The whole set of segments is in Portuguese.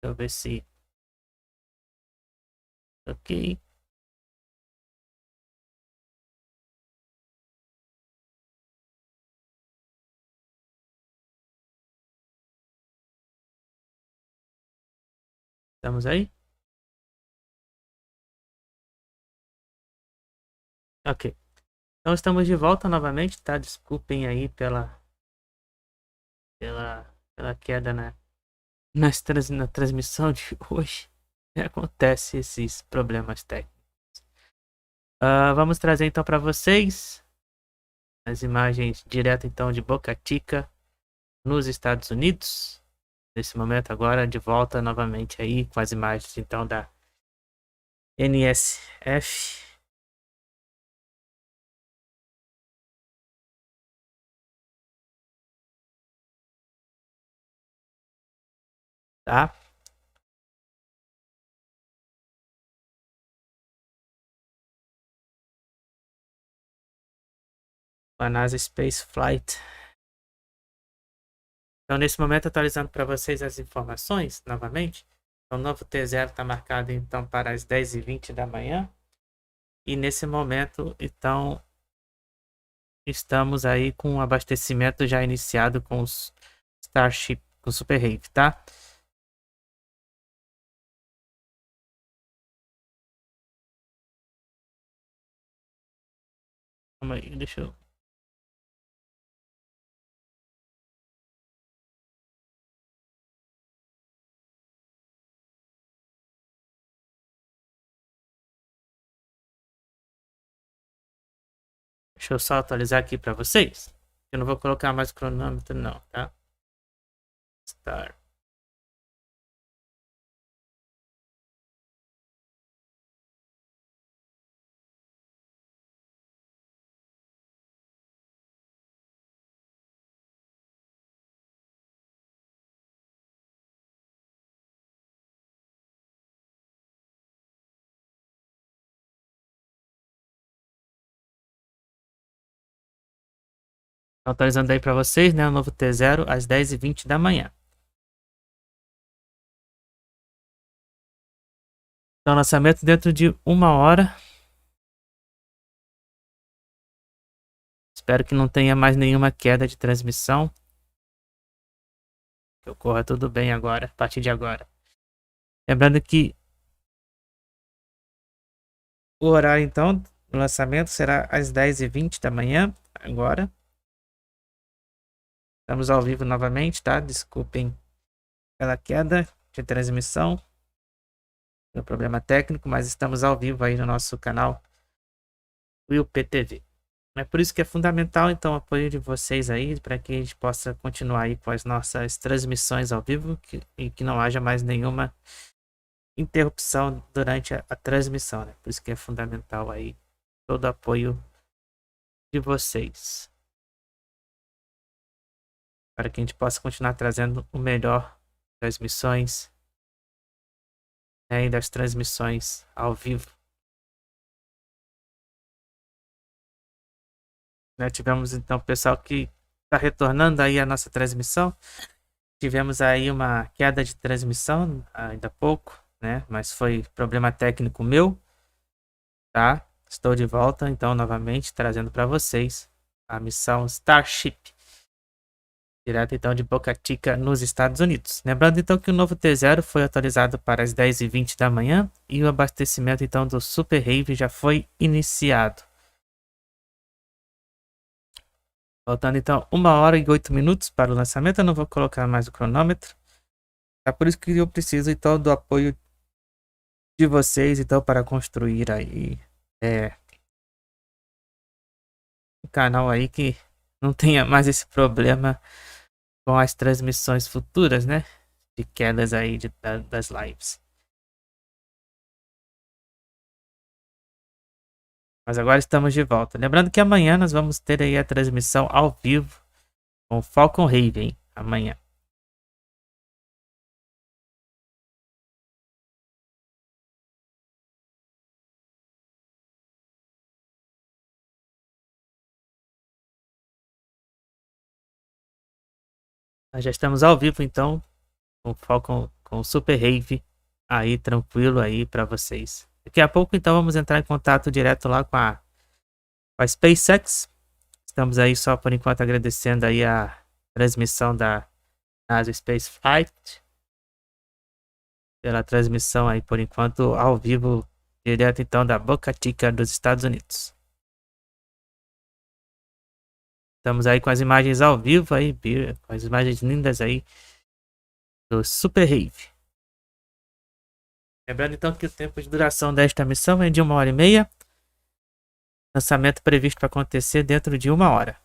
Deixa eu ver se... Ok. Estamos aí? Ok. Então estamos de volta novamente, tá? Desculpem aí pela queda na transmissão de hoje. Acontece esses problemas técnicos. Vamos trazer então para vocês as imagens direto então de Boca Chica nos Estados Unidos. Nesse momento agora de volta novamente aí com as imagens então da NSF. Tá? A NASA Space Flight. Então, nesse momento, atualizando para vocês as informações novamente. O novo T0 está marcado então para as 10h20 da manhã. E nesse momento, então, estamos aí com o abastecimento já iniciado com os Starship, com o SuperHeavy, tá? Calma aí, deixa eu... Deixa eu só atualizar aqui para vocês. Eu não vou colocar mais o cronômetro não, tá? Start. Atualizando aí para vocês, né? O novo T0 às 10h20 da manhã. Então, lançamento dentro de 1 hora. Espero que não tenha mais nenhuma queda de transmissão. Que ocorra tudo bem agora, a partir de agora. Lembrando que o horário, então, do lançamento será às 10h20 da manhã, agora. Estamos ao vivo novamente, tá? Desculpem pela queda de transmissão, pelo problema técnico, mas estamos ao vivo aí no nosso canal Will PTV. É por isso que é fundamental, então, o apoio de vocês aí, para que a gente possa continuar aí com as nossas transmissões ao vivo e que não haja mais nenhuma interrupção durante a transmissão, né? Por isso que é fundamental aí todo o apoio de vocês, para que a gente possa continuar trazendo o melhor das missões, né, e das transmissões ao vivo. Né, tivemos então o pessoal que está retornando aí a nossa transmissão. Tivemos aí uma queda de transmissão ainda há pouco, né? Mas foi problema técnico meu, tá? Estou de volta então novamente trazendo para vocês a missão Starship, direto então de Boca Chica nos Estados Unidos. Lembrando então que o novo T0 foi atualizado para as 10h20 da manhã e o abastecimento então do SuperHeavy já foi iniciado. Faltando então 1 hora e 8 minutos para o lançamento, eu não vou colocar mais o cronômetro. É por isso que eu preciso então do apoio de vocês então para construir aí um canal aí que não tenha mais esse problema com as transmissões futuras, né? De quedas aí das lives. Mas agora estamos de volta. Lembrando que amanhã nós vamos ter aí a transmissão ao vivo com o Falcon Heavy, hein? Amanhã. Nós já estamos ao vivo então com o Falcon com o SuperHeavy aí tranquilo aí para vocês. Daqui a pouco então vamos entrar em contato direto lá com a SpaceX. Estamos aí só por enquanto agradecendo aí a transmissão da NASA Space Flight pela transmissão aí por enquanto ao vivo direto então da Boca Chica dos Estados Unidos. Estamos aí com as imagens ao vivo aí, com as imagens lindas aí do SuperHeavy. Lembrando então que o tempo de duração desta missão é de 1h30. Lançamento previsto para acontecer dentro de 1 hora.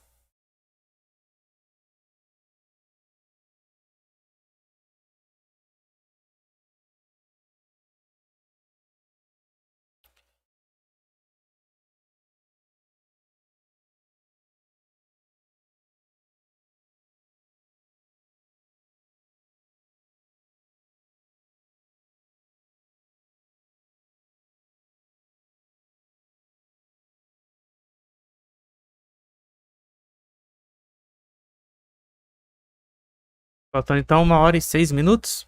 Faltando então 1h06.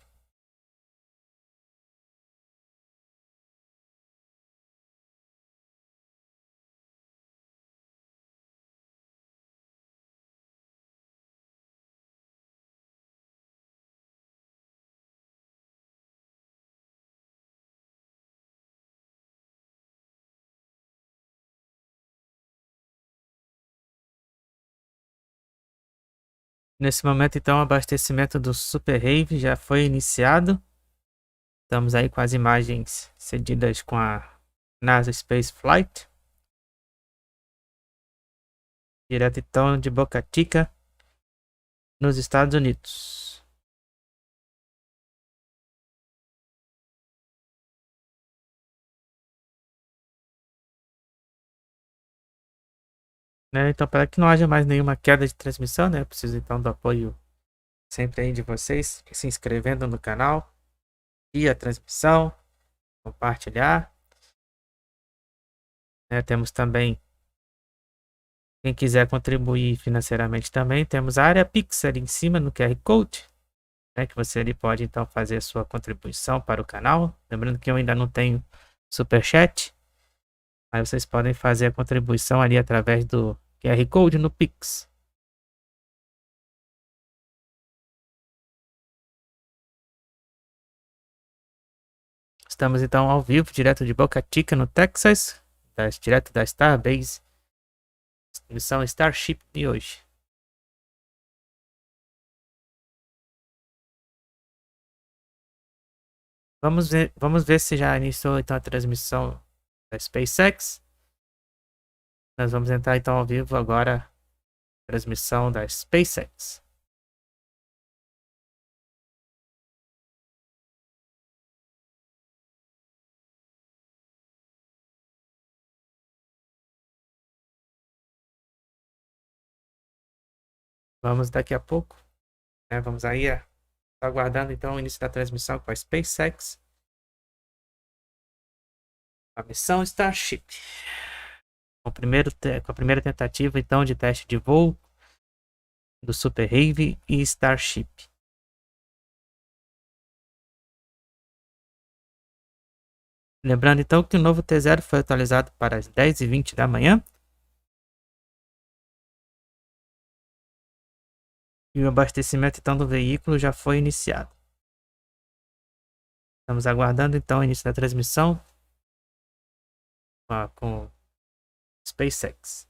Nesse momento então o abastecimento do SuperHeavy já foi iniciado. Estamos aí com as imagens cedidas com a NASA Space Flight. Direto então de Boca Chica, nos Estados Unidos. Né, então, para que não haja mais nenhuma queda de transmissão, né? Eu preciso então do apoio sempre aí de vocês, se inscrevendo no canal e a transmissão, compartilhar. Né, temos também, quem quiser contribuir financeiramente também, temos a área PIX ali em cima no QR Code, né, que você ali pode então fazer a sua contribuição para o canal. Lembrando que eu ainda não tenho Superchat, aí vocês podem fazer a contribuição ali através do QR Code no PIX. Estamos então ao vivo, direto de Boca Chica, no Texas, direto da Starbase, missão Starship de hoje. Vamos ver se já iniciou então a transmissão da SpaceX. Nós vamos entrar então ao vivo agora, transmissão da SpaceX. Vamos daqui a pouco, né? Vamos aí, aguardando então o início da transmissão com a SpaceX. A missão Starship. Com a primeira tentativa então de teste de voo do SuperHeavy e Starship. Lembrando então que o novo T0 foi atualizado para as 10h20 da manhã. E o abastecimento então do veículo já foi iniciado. Estamos aguardando então o início da transmissão com SpaceX.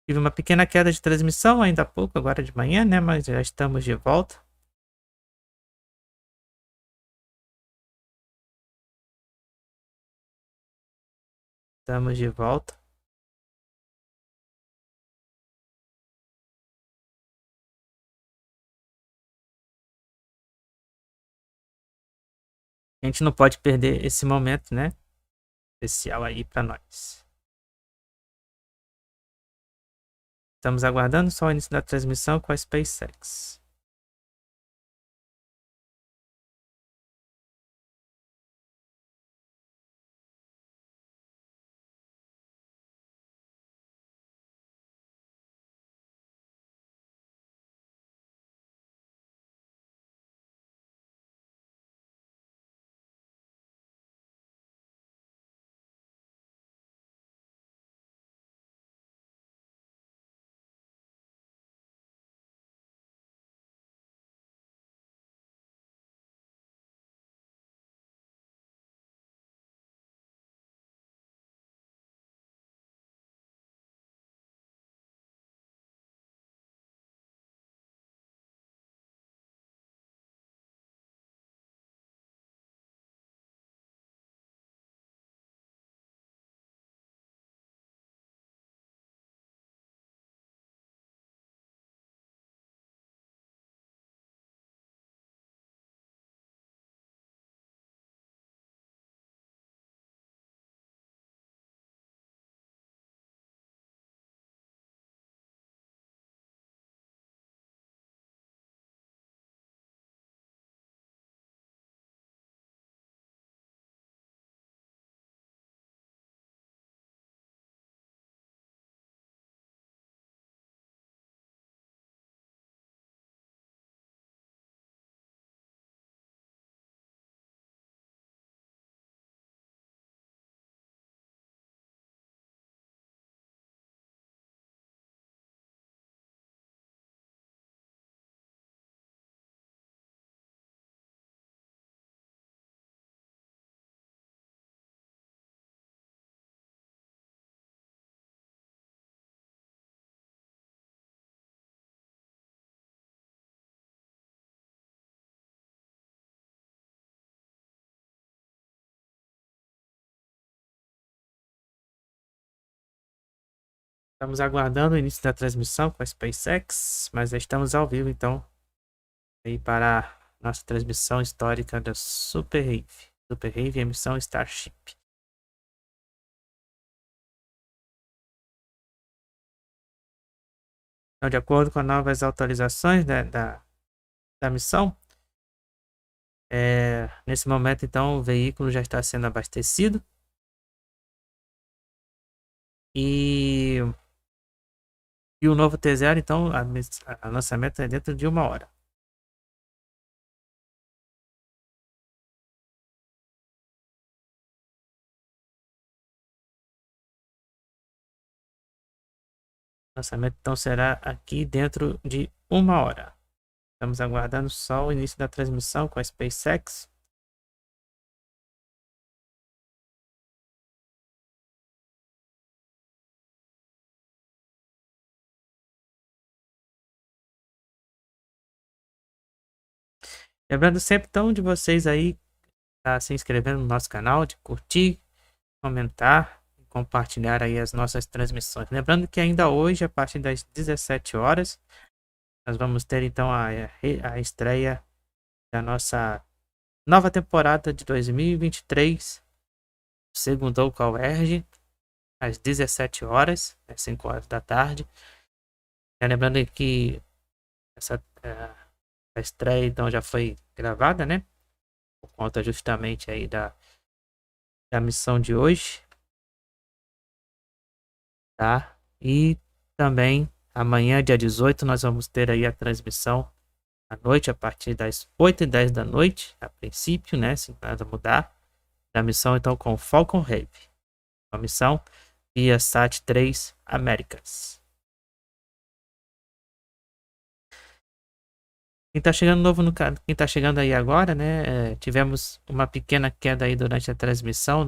Tive uma pequena queda de transmissão ainda há pouco, agora de manhã, né? Mas já estamos de volta. Estamos de volta. A gente não pode perder esse momento, né? Especial aí para nós. Estamos aguardando só o início da transmissão com a SpaceX. Estamos aguardando o início da transmissão com a SpaceX, mas já estamos ao vivo, então, aí para a nossa transmissão histórica da SuperHeavy, Missão Starship. Então, de acordo com as novas atualizações, né, da missão, nesse momento, então, o veículo já está sendo abastecido e o novo T0, então, a lançamento é dentro de 1 hora. O lançamento, então, será aqui dentro de 1 hora. Estamos aguardando só o início da transmissão com a SpaceX. Lembrando sempre, então, de vocês aí se inscrevendo no nosso canal, de curtir, comentar e compartilhar aí as nossas transmissões. Lembrando que ainda hoje, a partir das 17 horas, nós vamos ter então a estreia da nossa nova temporada de 2023, segundo com a UERJ, às 17 horas, às 5 horas da tarde. Lembrando que a estreia então já foi gravada, né? Por conta justamente aí da missão de hoje, tá? E também amanhã, dia 18, nós vamos ter aí a transmissão à noite, a partir das 8h10 da noite, a princípio, né? Se nada mudar, da missão então com Falcon Heavy, a missão via Sat 3 Américas. Quem tá chegando novo no canal, quem tá chegando aí agora, né? Tivemos uma pequena queda aí durante a transmissão,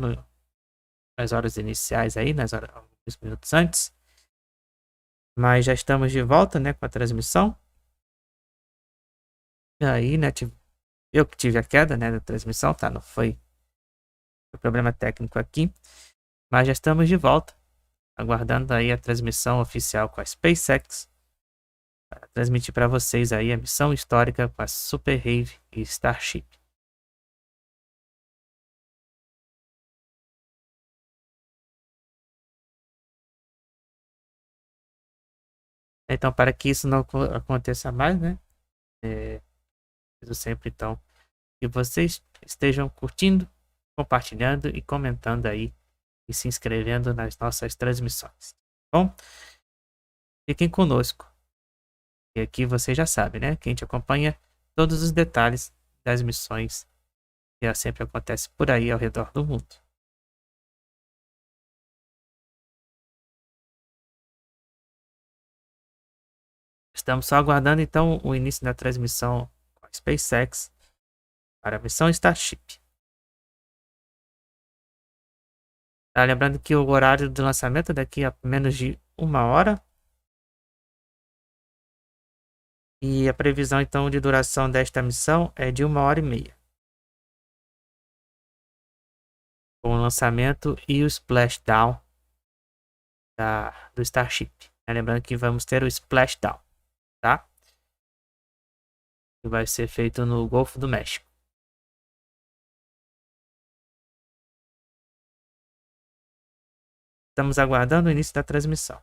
nas horas iniciais aí, alguns minutos antes. Mas já estamos de volta, né, com a transmissão. E aí, né, eu que tive a queda, né, da transmissão, tá? Não foi problema técnico aqui. Mas já estamos de volta, aguardando aí a transmissão oficial com a SpaceX, para transmitir para vocês aí a missão histórica com a SuperHeavy e Starship. Então, para que isso não aconteça mais, né? Preciso sempre, então, que vocês estejam curtindo, compartilhando e comentando aí e se inscrevendo nas nossas transmissões. Bom, fiquem conosco. E aqui você já sabe, né? Que a gente acompanha todos os detalhes das missões que sempre acontece por aí ao redor do mundo. Estamos só aguardando então o início da transmissão com a SpaceX para a missão Starship. Tá, lembrando que o horário do lançamento é daqui a menos de 1 hora. E a previsão então de duração desta missão é de 1 hora e meia. Com o lançamento e o splashdown do Starship. Lembrando que vamos ter o splashdown, tá? Que vai ser feito no Golfo do México. Estamos aguardando o início da transmissão.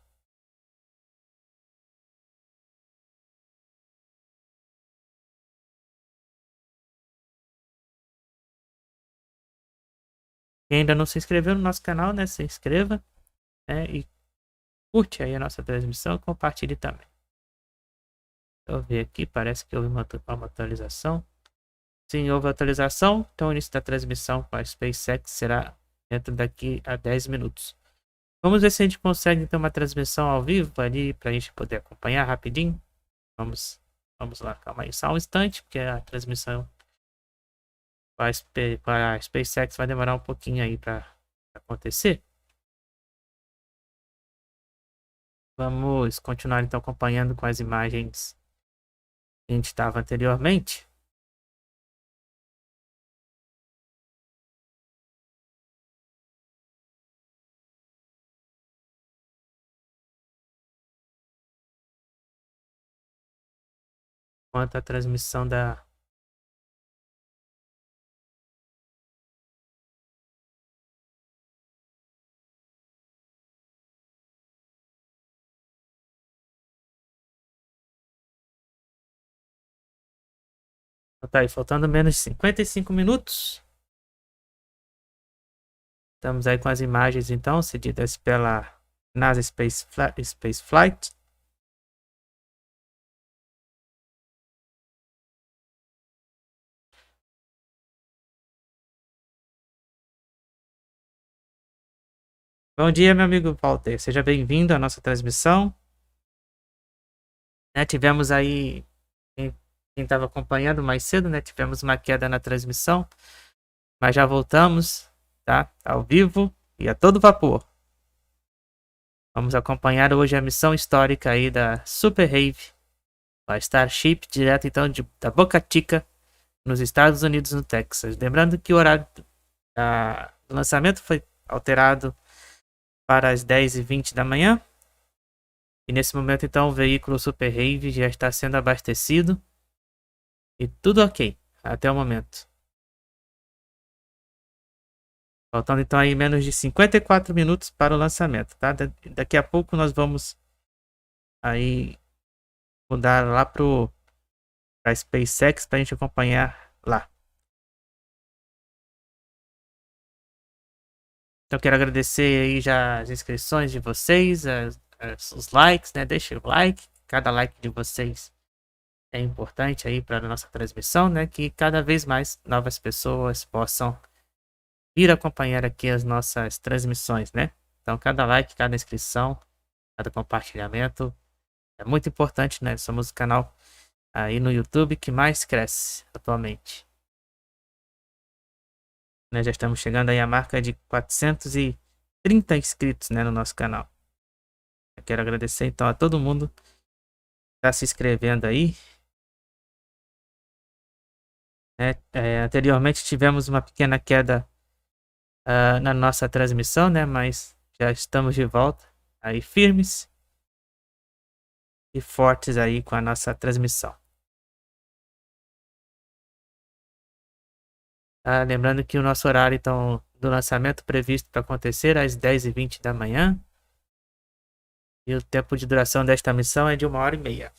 Quem ainda não se inscreveu no nosso canal, né? Se inscreva, né? E curte aí a nossa transmissão e compartilhe também. Deixa eu ver aqui, parece que houve uma atualização. Sim, houve atualização. Então o início da transmissão com a SpaceX será dentro daqui a 10 minutos. Vamos ver se a gente consegue ter uma transmissão ao vivo ali para a gente poder acompanhar rapidinho. Vamos lá, calma aí, só um instante, porque a transmissão com a SpaceX vai demorar um pouquinho aí para acontecer. Vamos continuar então acompanhando com as imagens que a gente estava anteriormente. quanto a transmissão da... Tá aí, faltando menos de 55 minutos. Estamos aí com as imagens, então, cedidas pela NASA Space Flight. Bom dia, meu amigo Walter. Seja bem-vindo à nossa transmissão. Tivemos aí, quem estava acompanhando mais cedo, né? Tivemos uma queda na transmissão, mas já voltamos, tá? Ao vivo e a todo vapor. Vamos acompanhar hoje a missão histórica aí da SuperHeavy, a Starship, direto então da Boca Chica, nos Estados Unidos, no Texas. Lembrando que o horário do lançamento foi alterado para as 10h20 da manhã. E nesse momento, então, o veículo SuperHeavy já está sendo abastecido. E tudo ok, até o momento. Faltando então aí menos de 54 minutos para o lançamento, tá? Daqui a pouco nós vamos aí mudar lá para SpaceX para a gente acompanhar lá. Então quero agradecer aí já as inscrições de vocês, os likes, né? Deixa o like, cada like de vocês é importante aí para a nossa transmissão, né? Que cada vez mais novas pessoas possam vir acompanhar aqui as nossas transmissões, né? Então cada like, cada inscrição, cada compartilhamento é muito importante, né? Somos o canal aí no YouTube que mais cresce atualmente. Né? Já estamos chegando aí à marca de 430 inscritos, né, no nosso canal. Eu quero agradecer então a todo mundo que está se inscrevendo aí. Anteriormente tivemos uma pequena queda na nossa transmissão, né? Mas já estamos de volta aí firmes e fortes aí com a nossa transmissão. Lembrando que o nosso horário então do lançamento previsto para acontecer às 10h20 da manhã. E o tempo de duração desta missão é de 1h30.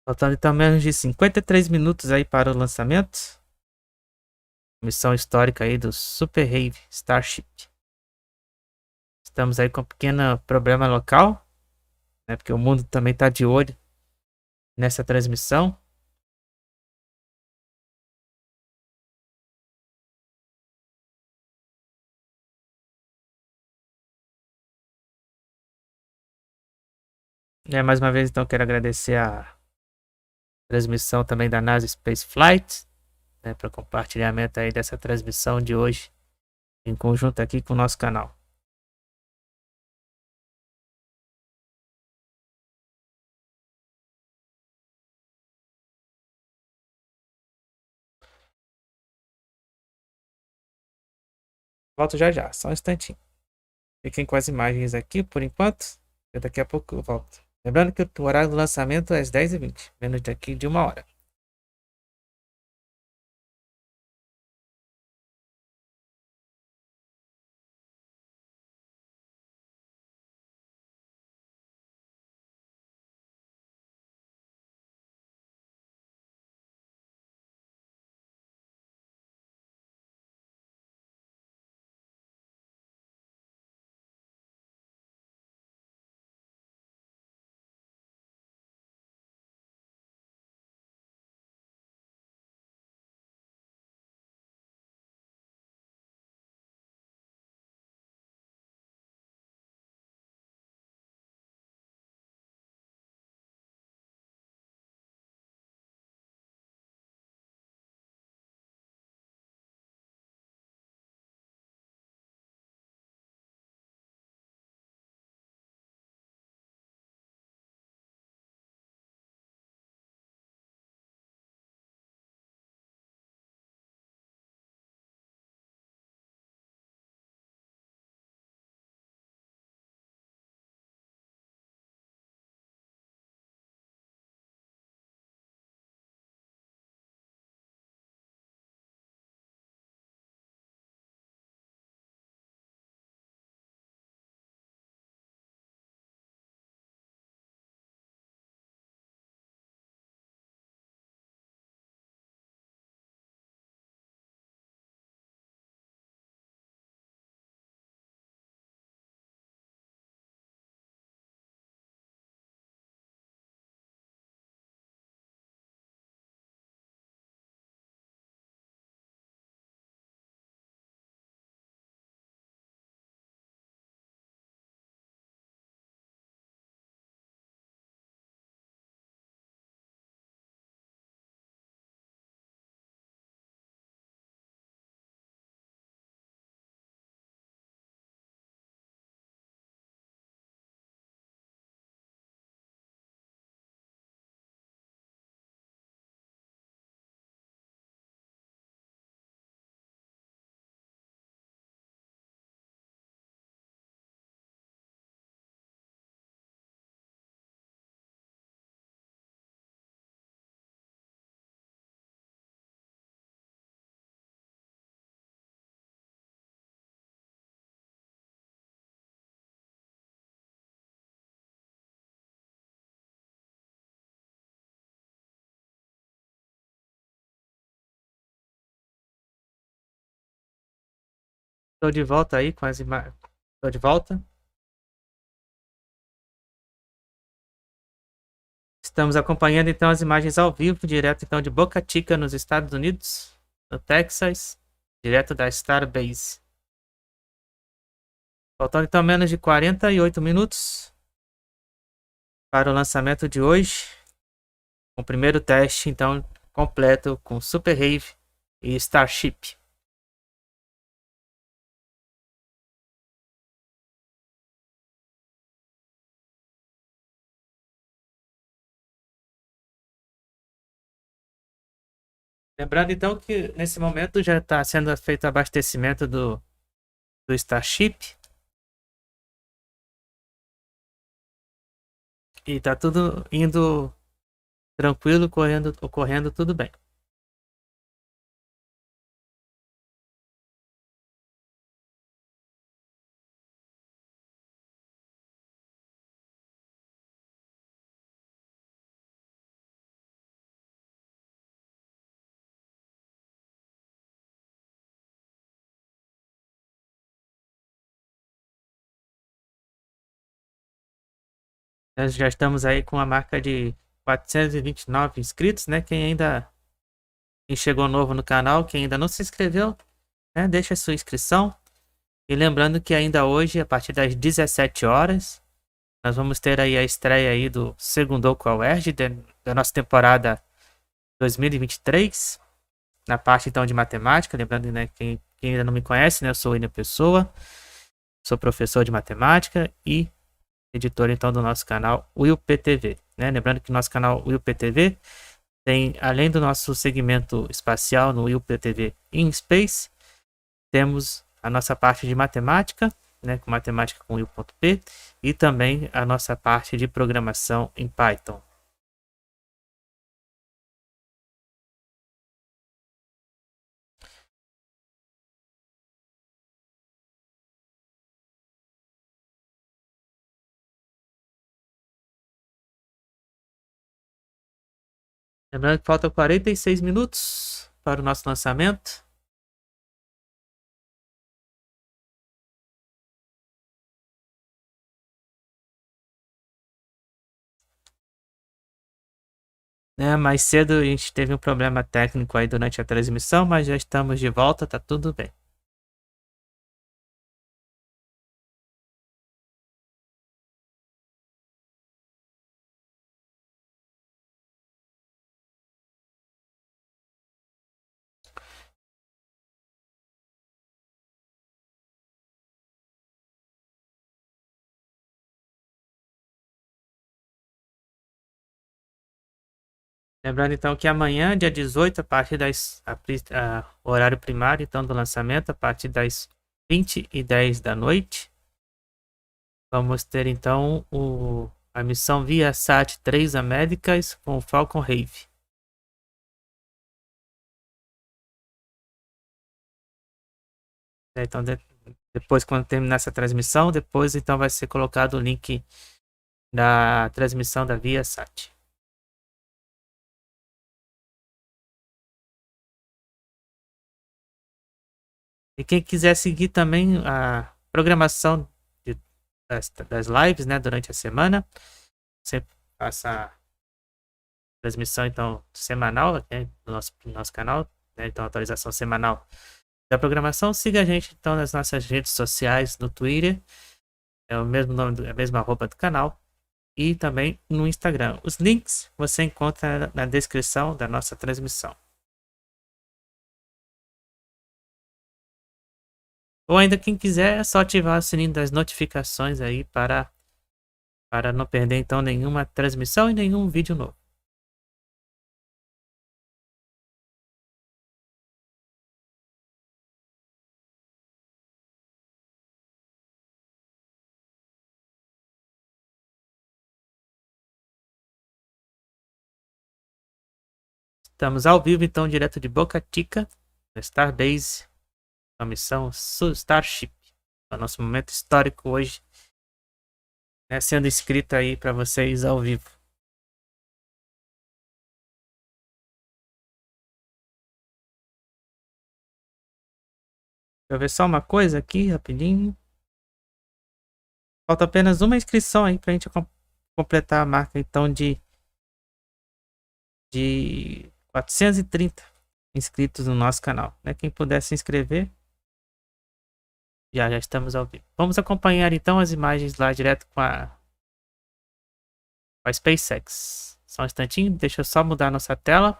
Faltando então menos de 53 minutos aí para o lançamento. Missão histórica aí do SuperHeavy Starship. Estamos aí com um pequeno problema local, né? Porque o mundo também está de olho nessa transmissão. Mais uma vez então quero agradecer a transmissão também da NASA Space Flight, né? Para compartilhamento aí dessa transmissão de hoje em conjunto aqui com o nosso canal. Volto já já, só um instantinho. Fiquem com as imagens aqui por enquanto. E daqui a pouco eu volto. Lembrando que o horário do lançamento é às 10h20, menos daqui de 1 hora. Estou de volta aí com as imagens. Estou de volta. Estamos acompanhando então as imagens ao vivo, direto então de Boca Chica, nos Estados Unidos, no Texas, direto da Starbase. Faltando então menos de 48 minutos para o lançamento de hoje. O primeiro teste então completo com SuperHeavy e Starship. Lembrando então que nesse momento já está sendo feito o abastecimento do Starship. E tá tudo indo tranquilo, ocorrendo tudo bem. Nós já estamos aí com a marca de 429 inscritos, né? Quem chegou novo no canal, quem ainda não se inscreveu, né? Deixa a sua inscrição. E lembrando que ainda hoje, a partir das 17 horas, nós vamos ter aí a estreia aí do segundo Qual-Erg da nossa temporada 2023, na parte então de matemática. Lembrando, né, quem ainda não me conhece, né? Eu sou o William Pessoa, sou professor de matemática e editor então do nosso canal Will PTV, né? Lembrando que o nosso canal Will PTV tem, além do nosso segmento espacial no Will PTV in Space, temos a nossa parte de matemática, né, com matemática com Will.p, e também a nossa parte de programação em Python. Lembrando que faltam 46 minutos para o nosso lançamento. Né, mais cedo a gente teve um problema técnico aí durante a transmissão, mas já estamos de volta, tá tudo bem. Lembrando então que amanhã, dia 18, a partir horário primário então do lançamento, a partir das 20h10 da noite, vamos ter então a missão Viasat 3 Américas com o Falcon Heavy. Então, depois, quando terminar essa transmissão, depois então vai ser colocado o link da transmissão da Viasat. E quem quiser seguir também a programação das lives, né, durante a semana, sempre faça transmissão então semanal, né, no nosso canal, né, então atualização semanal da programação. Siga a gente então nas nossas redes sociais, no Twitter, é o mesmo nome, a mesma arroba do canal, e também no Instagram. Os links você encontra na descrição da nossa transmissão. Ou ainda quem quiser é só ativar o sininho das notificações aí para não perder então nenhuma transmissão e nenhum vídeo novo. Estamos ao vivo então direto de Boca Chica, na Starbase, a missão Starship. É o nosso momento histórico hoje, né, sendo escrito aí para vocês ao vivo. eu ver só uma coisa aqui, rapidinho. Falta apenas uma inscrição aí pra gente completar a marca, então, de 430 inscritos no nosso canal, né? Quem puder se inscrever, já estamos ao vivo. Vamos acompanhar, então, as imagens lá direto com a SpaceX. Só um instantinho, deixa eu só mudar a nossa tela.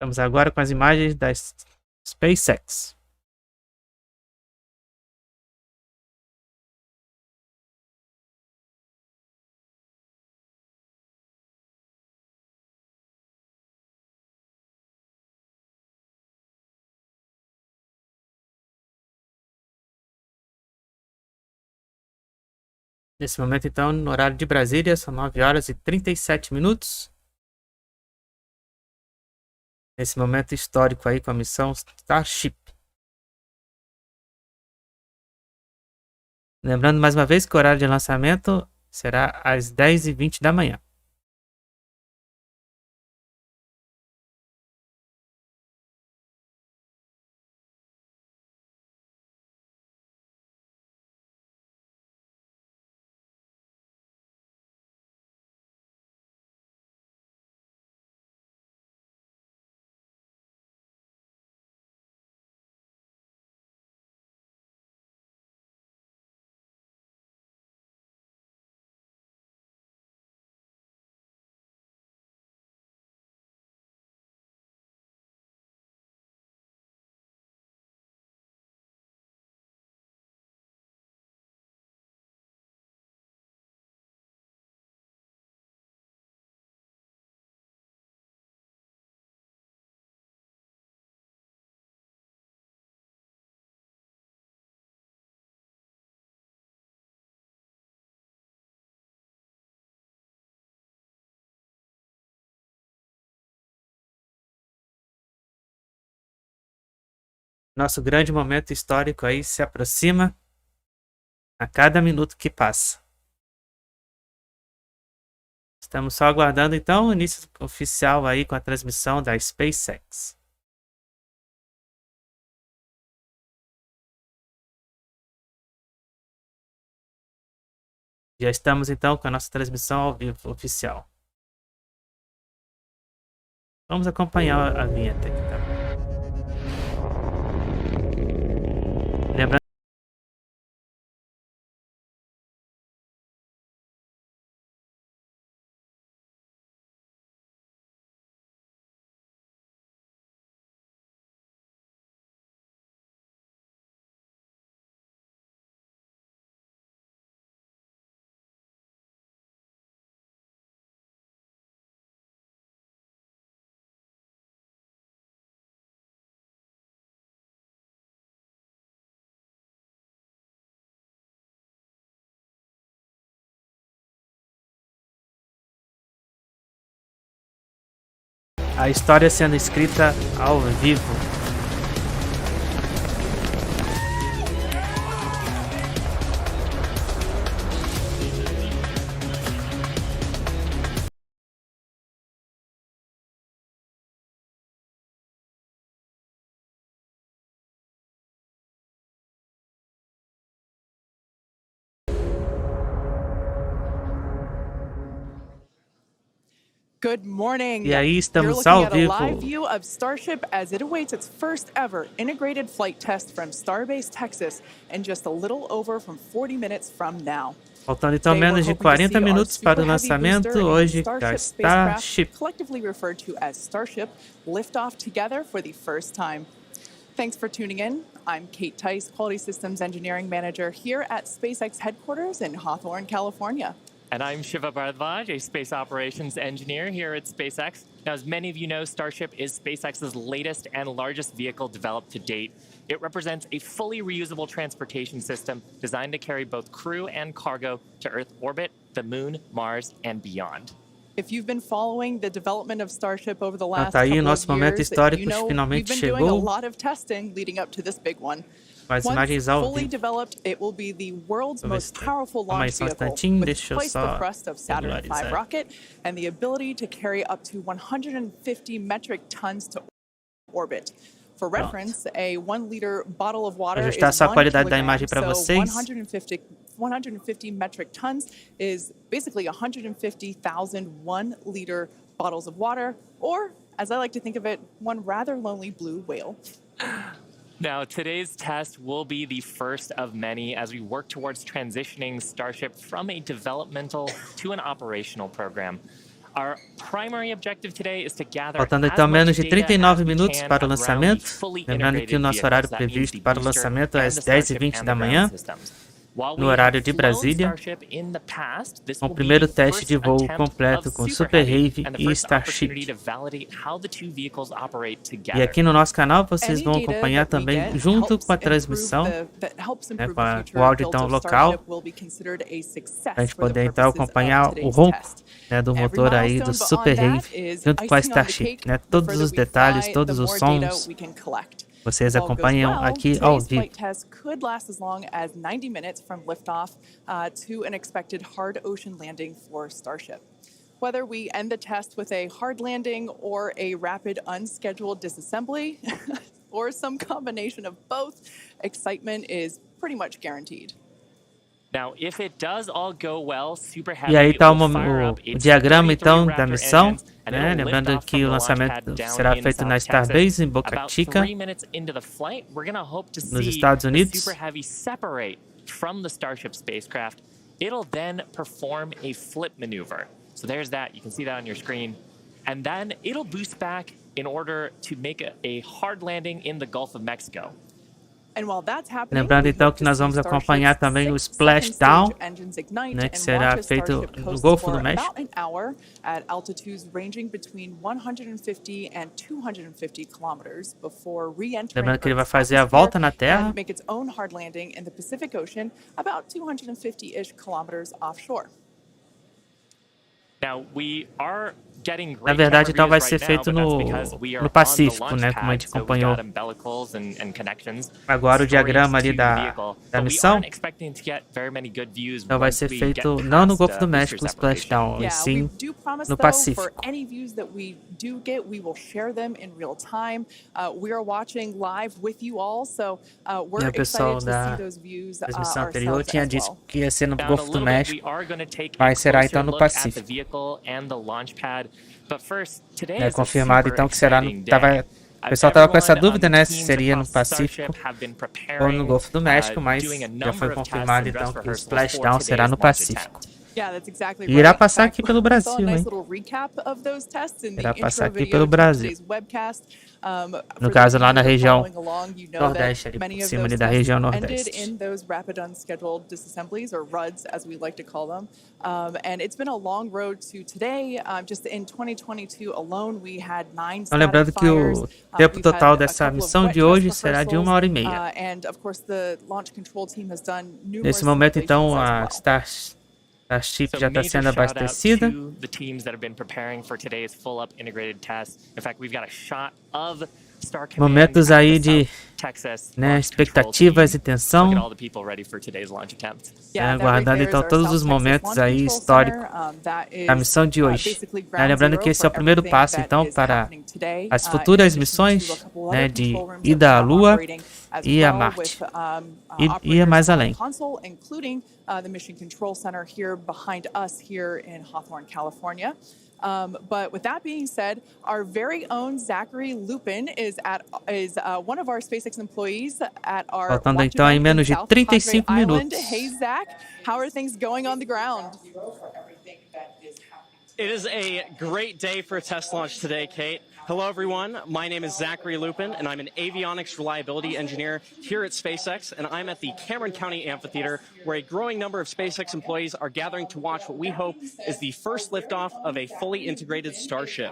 Estamos agora com as imagens da SpaceX. Nesse momento, então, no horário de Brasília, são 9 horas e 37 minutos. Nesse momento histórico aí com a missão Starship. Lembrando mais uma vez que o horário de lançamento será às 10h20 da manhã. Nosso grande momento histórico aí se aproxima a cada minuto que passa. Estamos só aguardando então o início oficial aí com a transmissão da SpaceX. Já estamos então com a nossa transmissão ao vivo oficial. Vamos acompanhar a vinheta aqui, tá? Lembrando a história sendo escrita ao vivo. Good morning. E aí You're estamos looking ao at a vivo. live view of Starship as it awaits its first ever integrated flight test from Starbase, Texas, in just a little over from 40 minutes from now. Faltando então menos de 40 minutos para o lançamento, hoje a Starship. Collectively referred to as Starship, lift off together for the first time. Thanks for tuning in. I'm Kate Tice, Quality Systems Engineering Manager here at SpaceX headquarters in Hawthorne, California. And I'm Shiva Bharadwaj, a space operations engineer here at SpaceX. Now, as many of you know, Starship is SpaceX's latest and largest vehicle developed to date. It represents a fully reusable transportation system designed to carry both crew and cargo to Earth orbit, the Moon, Mars, and beyond. If you've been following the development of Starship over the Então last tá aí, o couple nosso of momento years, histórico you know we've finalmente been doing a chegou. lot of testing leading up to this big one. As Once imagens ao fully vivo. developed, it will be the world's Deixa eu ver most se- powerful Calma aí launch só um vehicle instantinho, with deixa eu twice the só thrust of Saturn V regularizar. rocket and the ability to carry up to 150 metric tons to orbit. For Pronto. reference, a 1-liter bottle of water is Ajustar só a 1 qualidade da kilogram, imagem para so vocês. 150 metric tons is basically 150,000 1-liter bottles of water, or, as I like to think of it, one rather lonely blue whale. Now, today's test will be the first of many as we work towards transitioning Starship from a developmental to an operational program. Our primary objective today is to gather Faltando as então much menos de data 39 as we minutos can para o around the lançamento. fully Lembrando que o integrated nosso horário vehicles. That means previsto the para o booster lançamento é and às the Starship 10h20 and da the ground manhã, systems. While no we horário have de flown Brasília, Starship in the past, this com o will be primeiro the teste de first voo attempt completo of com SuperHeavy SuperHeavy and the e first opportunity Starship. to validate how the two vehicles operate E together. aqui no nosso canal vocês Any vão data acompanhar that we também get junto helps com a improve transmissão, that helps né, improve com the o future áudio builds então of local, Starship will be considered a success para a gente for the poder então purposes of acompanhar o today's ronco, test. né, do Every motor aí do milestone beyond that SuperHeavy is junto com a icing on the Starship, cake. né? The Todos further os we detalhes, fly, the todos os more data sons, we can collect. vocês If all goes acompanham well, aqui ao today's vivo. flight test could last as long as 90 minutes from liftoff to an expected hard ocean landing for Starship. Whether we end the test with a hard landing or a rapid unscheduled disassembly, or some combination of both, excitement is pretty much guaranteed. Now, if it does all go well, E aí SuperHeavy está will fire up o its diagrama 33 então da Raptor missão, engines and né? it'll lift Lembrando off que from o the launch pad lançamento down será in feito na South Texas. Starbase em Boca, About Chica, 3 minutes into the flight, we're going to hope to nos see Estados the Unidos. SuperHeavy separate from the Starship spacecraft. It'll then perform a flip maneuver. So there's that. You can see that on your screen. And then it'll boost back in order to make a hard landing in the Gulf of Mexico. And while that's happening, Lembrando we então hope que to nós see vamos acompanhar Starship's também o 6 splashdown, second-stage engines ignite né, que and será watch as feito Starship no coasts Golfo for do México. about an hour at altitudes ranging between 150 and 250 kilometers before re-entering Lembrando que ele vai Earth's fazer a volta na atmosphere Terra. and make its own hard landing in the Pacific Ocean about 250-ish kilometers offshore. Now, we are getting Na great verdade, camera então vai views ser right feito now, but no, that's because we are no on the Pacífico, launch né? Como a pad, gente so we've acompanhou got umbilicals and connections agora o straight diagrama ali to the da vehicle. da But we missão. aren't expecting to get very many good views Então vai once ser we get feito não no past Golfo do booster México, o separation. splashdown, e Yeah, we sim do promise, no though, for Pacífico. any views that we do get, we will share them in real time. We are watching live with you all, so we're E o pessoal excited to see da those views transmissão anterior ourselves tinha as dito well. que ia ser no Now, in a Golfo do little bit, we México, are going to take a mas será então closer no look at the Pacífico. vehicle and the launch pad. But first, today É is a confirmado super então que será exciting no, day. o pessoal estava com essa Everyone on dúvida, the né, se teams seria no across Pacífico Starship have been ou no preparing, Golfo do México, mas doing a já number foi of tests confirmado and dress então que o rehearsals for splashdown será today's no launch Pacífico. attempt. Yeah, that's exactly E irá right. In passar fact, aqui pelo we saw a Brasil, nice hein? little recap of those tests in the Irá passar intro aqui video pelo to Brasil. today's webcast. No For caso, those lá of na you that are região following along, you know Nordeste, that ali many por of cima those ali da tests região ended Nordeste. in those rapid unscheduled disassemblies, or RUDs, as we like to call them. And it's been a long road to today. Just in 2022 alone, we had 9 Então, static lembrando que fires. o tempo We've total had a dessa couple of missão wet de test hoje será de 1h30. And of course, the launch control team has done numerous Nesse momento, então, simulations a as well. Starship So já está major sendo shout out abastecida. to the teams that have been preparing for today's full-up integrated test. In fact, we've got a shot of Star Command Momentos at aí the de, South Texas né, launch control expectativas team. e tensão, Look at all the people ready for today's launch attempt. Yeah, that right aguardando there is então our todos South os Texas momentos Launch aí Control históricos Center, that da is, missão de hoje. basically ground Lembrando zero que esse for é o primeiro everything passo that então is para happening today, as in futuras addition missões, to a couple né, other de control rooms ida that à are Lua operating as e a well, Marte. with, E operators mais on além. console, including the Mission Control Center here behind us here in Hawthorne, California. But with that being said, our very own Zachary Lupin is one of our SpaceX employees at our Faltando launch então aí event in menos de South Padre 35 Island. minutos. Hey Zach, how are things going on the ground? It is a great day for a test launch today, Kate. Hello, everyone. My name is Zachary Lupin, and I'm an avionics reliability engineer here at SpaceX, and I'm at the Cameron County Amphitheater, where a growing number of SpaceX employees are gathering to watch what we hope is the first liftoff of a fully integrated Starship.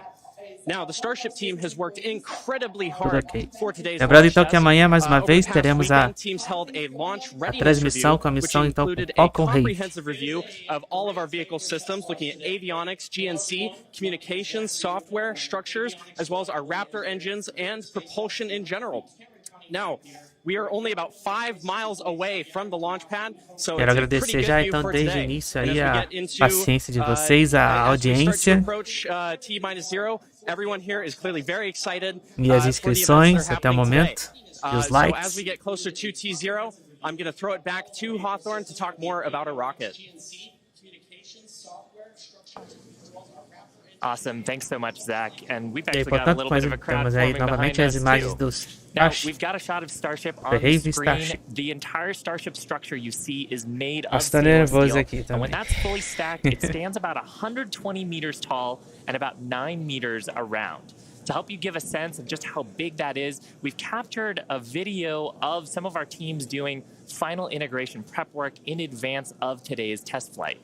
Now, the Starship team has worked incredibly Tudo hard ok. for today's Lembrando launch então que test. amanhã, mais uma Over vez, the past teremos a weekend, teams held a launch readiness transmissão review, com a missão which então com included a Falcon Heavy. comprehensive review of all of our vehicle systems, looking at avionics, GNC, communications, software, structures, as well as our Raptor engines and propulsion in general. Now, we are only about 5 miles away from the launch pad, so Quero it's a pretty agradecer good já view então for desde o today. início And aí as we a get into, paciência de vocês, a as we start to audiência approach T-0, everyone here is clearly very excited e as for the events that inscrições are até o happening momento today. e os So as we likes. get closer to T0, I'm going to throw it back to Hawthorne to talk more about our rocket. Awesome. Thanks so much, Zach. And we've E aí, actually got a portanto, little nós bit of a crowd temos aí forming behind novamente as us imagens too. dos Now, Starship. we've got a shot of Starship on the SuperHeavy screen. Starship. The entire Starship structure you see is made of Nossa, tô stainless nervoso steel. aqui And when também. that's fully stacked, it stands about 120 meters tall and about 9 meters around. To help you give a sense of just how big that is, we've captured a video of some of our teams doing final integration prep work in advance of today's test flight.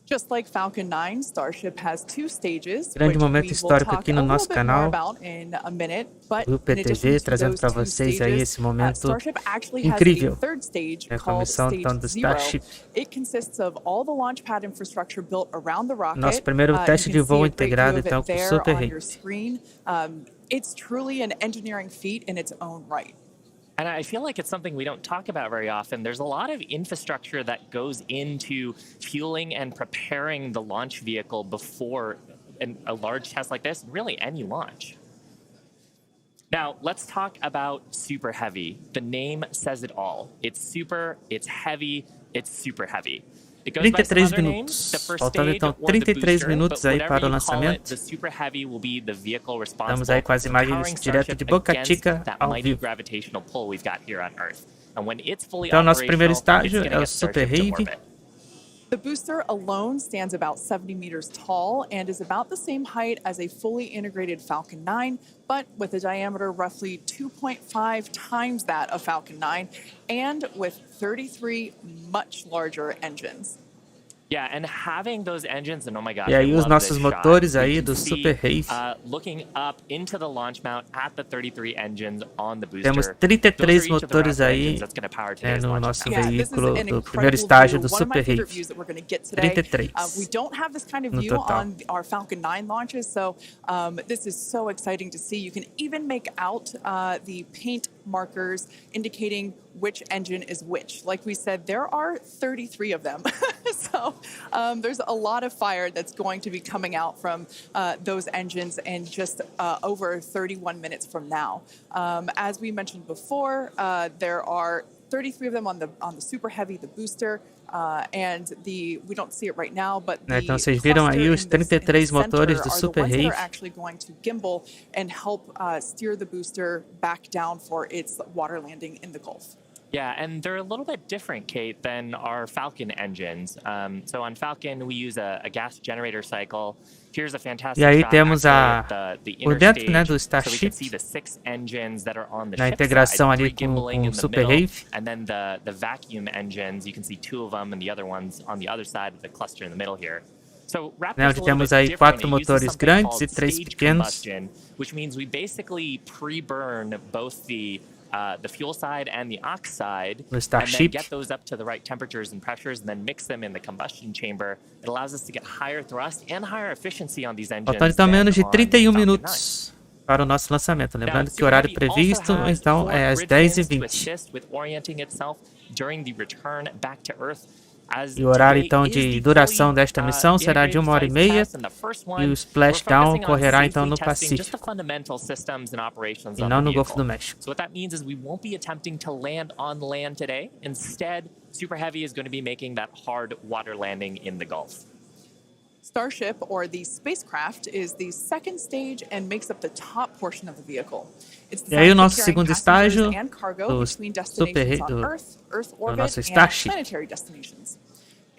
Just like Falcon 9, Starship has 2 stages, Grande which momento we will histórico talk aqui a no little nosso bit more canal. about in a minute. But Do in addition PTV, to trazendo those para 2 vocês aí stages, esse momento Starship actually incrível. has a third stage É com a called missão Stage então do 0. Starship. It consists of all the launch pad infrastructure built around the rocket. Nosso primeiro You teste can de see voo a great integrado view of it então com o there on SuperHeavy. your screen. It's truly an engineering feat in its own right. And I feel like it's something we don't talk about very often. There's a lot of infrastructure that goes into fueling and preparing the launch vehicle before a large test like this, really any launch. Now, let's talk about SuperHeavy. The name says it all. It's super, it's heavy, it's super heavy. It goes by some 33 other names, minutos. the first Faltando stage então or the 33 booster, minutos but aí whatever para o you call it, lançamento. the SuperHeavy will be the vehicle responsible Estamos aí com as for imagens powering direto Starship de Boca, against Chica, that ao mighty vivo. gravitational pull we've got here on Earth. And when it's fully Então, nosso primeiro operational, it's estágio gonna é o get Starship to SuperHeavy. orbit. The booster alone stands about 70 meters tall and is about the same height as a fully integrated Falcon 9, but with a diameter roughly 2.5 times that of Falcon 9 and with 33 much larger engines. Yeah, and having those engines, and oh my gosh, E aí I os love nossos this motores shot. aí You do can see, SuperHeavy. looking up into the launch mount at the 33 engines on the booster. Temos Those 33 are each of the motores Raptor aí engines that's gonna power today's no launch nosso mount. Yeah, this is veículo an do incredible primeiro estágio view, do one of my favorite SuperHeavy. views that we're going to get today. 33 We don't have this kind of no view total. on our Falcon 9 launches, so this is so exciting to see. You can even make out the paint markers indicating which engine is which. Like we said, there are 33 of them. So there's a lot of fire that's going to be coming out from those engines in just over 31 minutes from now. As we mentioned before, there are 33 of them on the SuperHeavy, the booster, and we don't see it right now, but the Então vocês viram aí os cluster in the 33 motores center do are the ones that SuperHeavy. are actually going to gimbal and help steer the booster back down for its water landing in the Gulf. Yeah, and they're a little bit different, Kate, than our Falcon engines. So on Falcon, we use a gas generator cycle. Here's a fantastic E aí shot, temos actually, of the por inner dentro, né, stage, do so we can Starship, see the 6 engines that are on the na ship integração side, ali 3 gimbaling com in o the middle, SuperHeavy. and then the vacuum engines, you can see 2 of them, and the other ones on the other side of the cluster in the middle here. So Raptor's Né, a onde little temos bit aí different. 4 It uses motores something grandes called e 3 stage pequenos. combustion, which means we basically pre-burn both the fuel side and the ox side, No and then Starship. get those up to the right temperatures and pressures, and then mix them in the combustion chamber. It allows us to get higher thrust and higher efficiency on these engines. Faltando então than menos de on 31 Falcon 9. minutos para o nosso lançamento. Now, Lembrando que o horário SuperHeavy previsto also has então 4 é às grid fins to 10h20. assist with orienting itself during the return back to Earth. As E o horário today então is de the duração fully, desta missão será de 1h30 integrated test, and the first e one, o splashdown we're focusing on ocorrerá então safely no testing just the Pacífico fundamental systems and operations e on não the no Golfo do vehicle. México. So what that means is we won't be attempting to land on land today. Instead, SuperHeavy is going to be making that hard water landing in the Gulf. Starship, or the spacecraft, is the second stage and makes up the top portion of the vehicle. It's E aí o designed nosso for segundo carrying estágio passengers and cargo do between destinations on do Earth, Earth orbit, nosso and Starship. planetary destinations.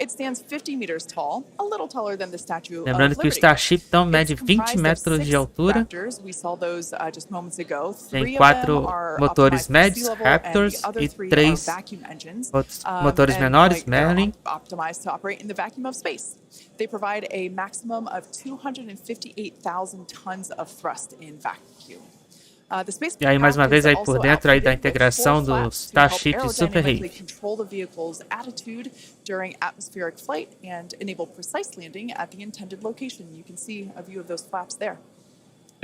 It stands 50 meters tall, a little taller than the Statue of Lembrando que o Liberty. Starship então mede It's 20 comprised of metros de 6 altura. Raptors. We saw those just moments ago. Tem 3 of them 4 are motores optimized for médios, sea level, and Raptors, the other e 3 are 3 vacuum engines. outros motores menores, They're Merlin. optimized to operate in the vacuum of space. They provide a maximum of 258,000 tons of thrust in vacuum. E aí, mais uma vez, aí por dentro aí da integração do Starship e SuperHeavy. Control the vehicle's attitude during atmospheric flight and enable precise landing at the intended location. You can see a view of those flaps there.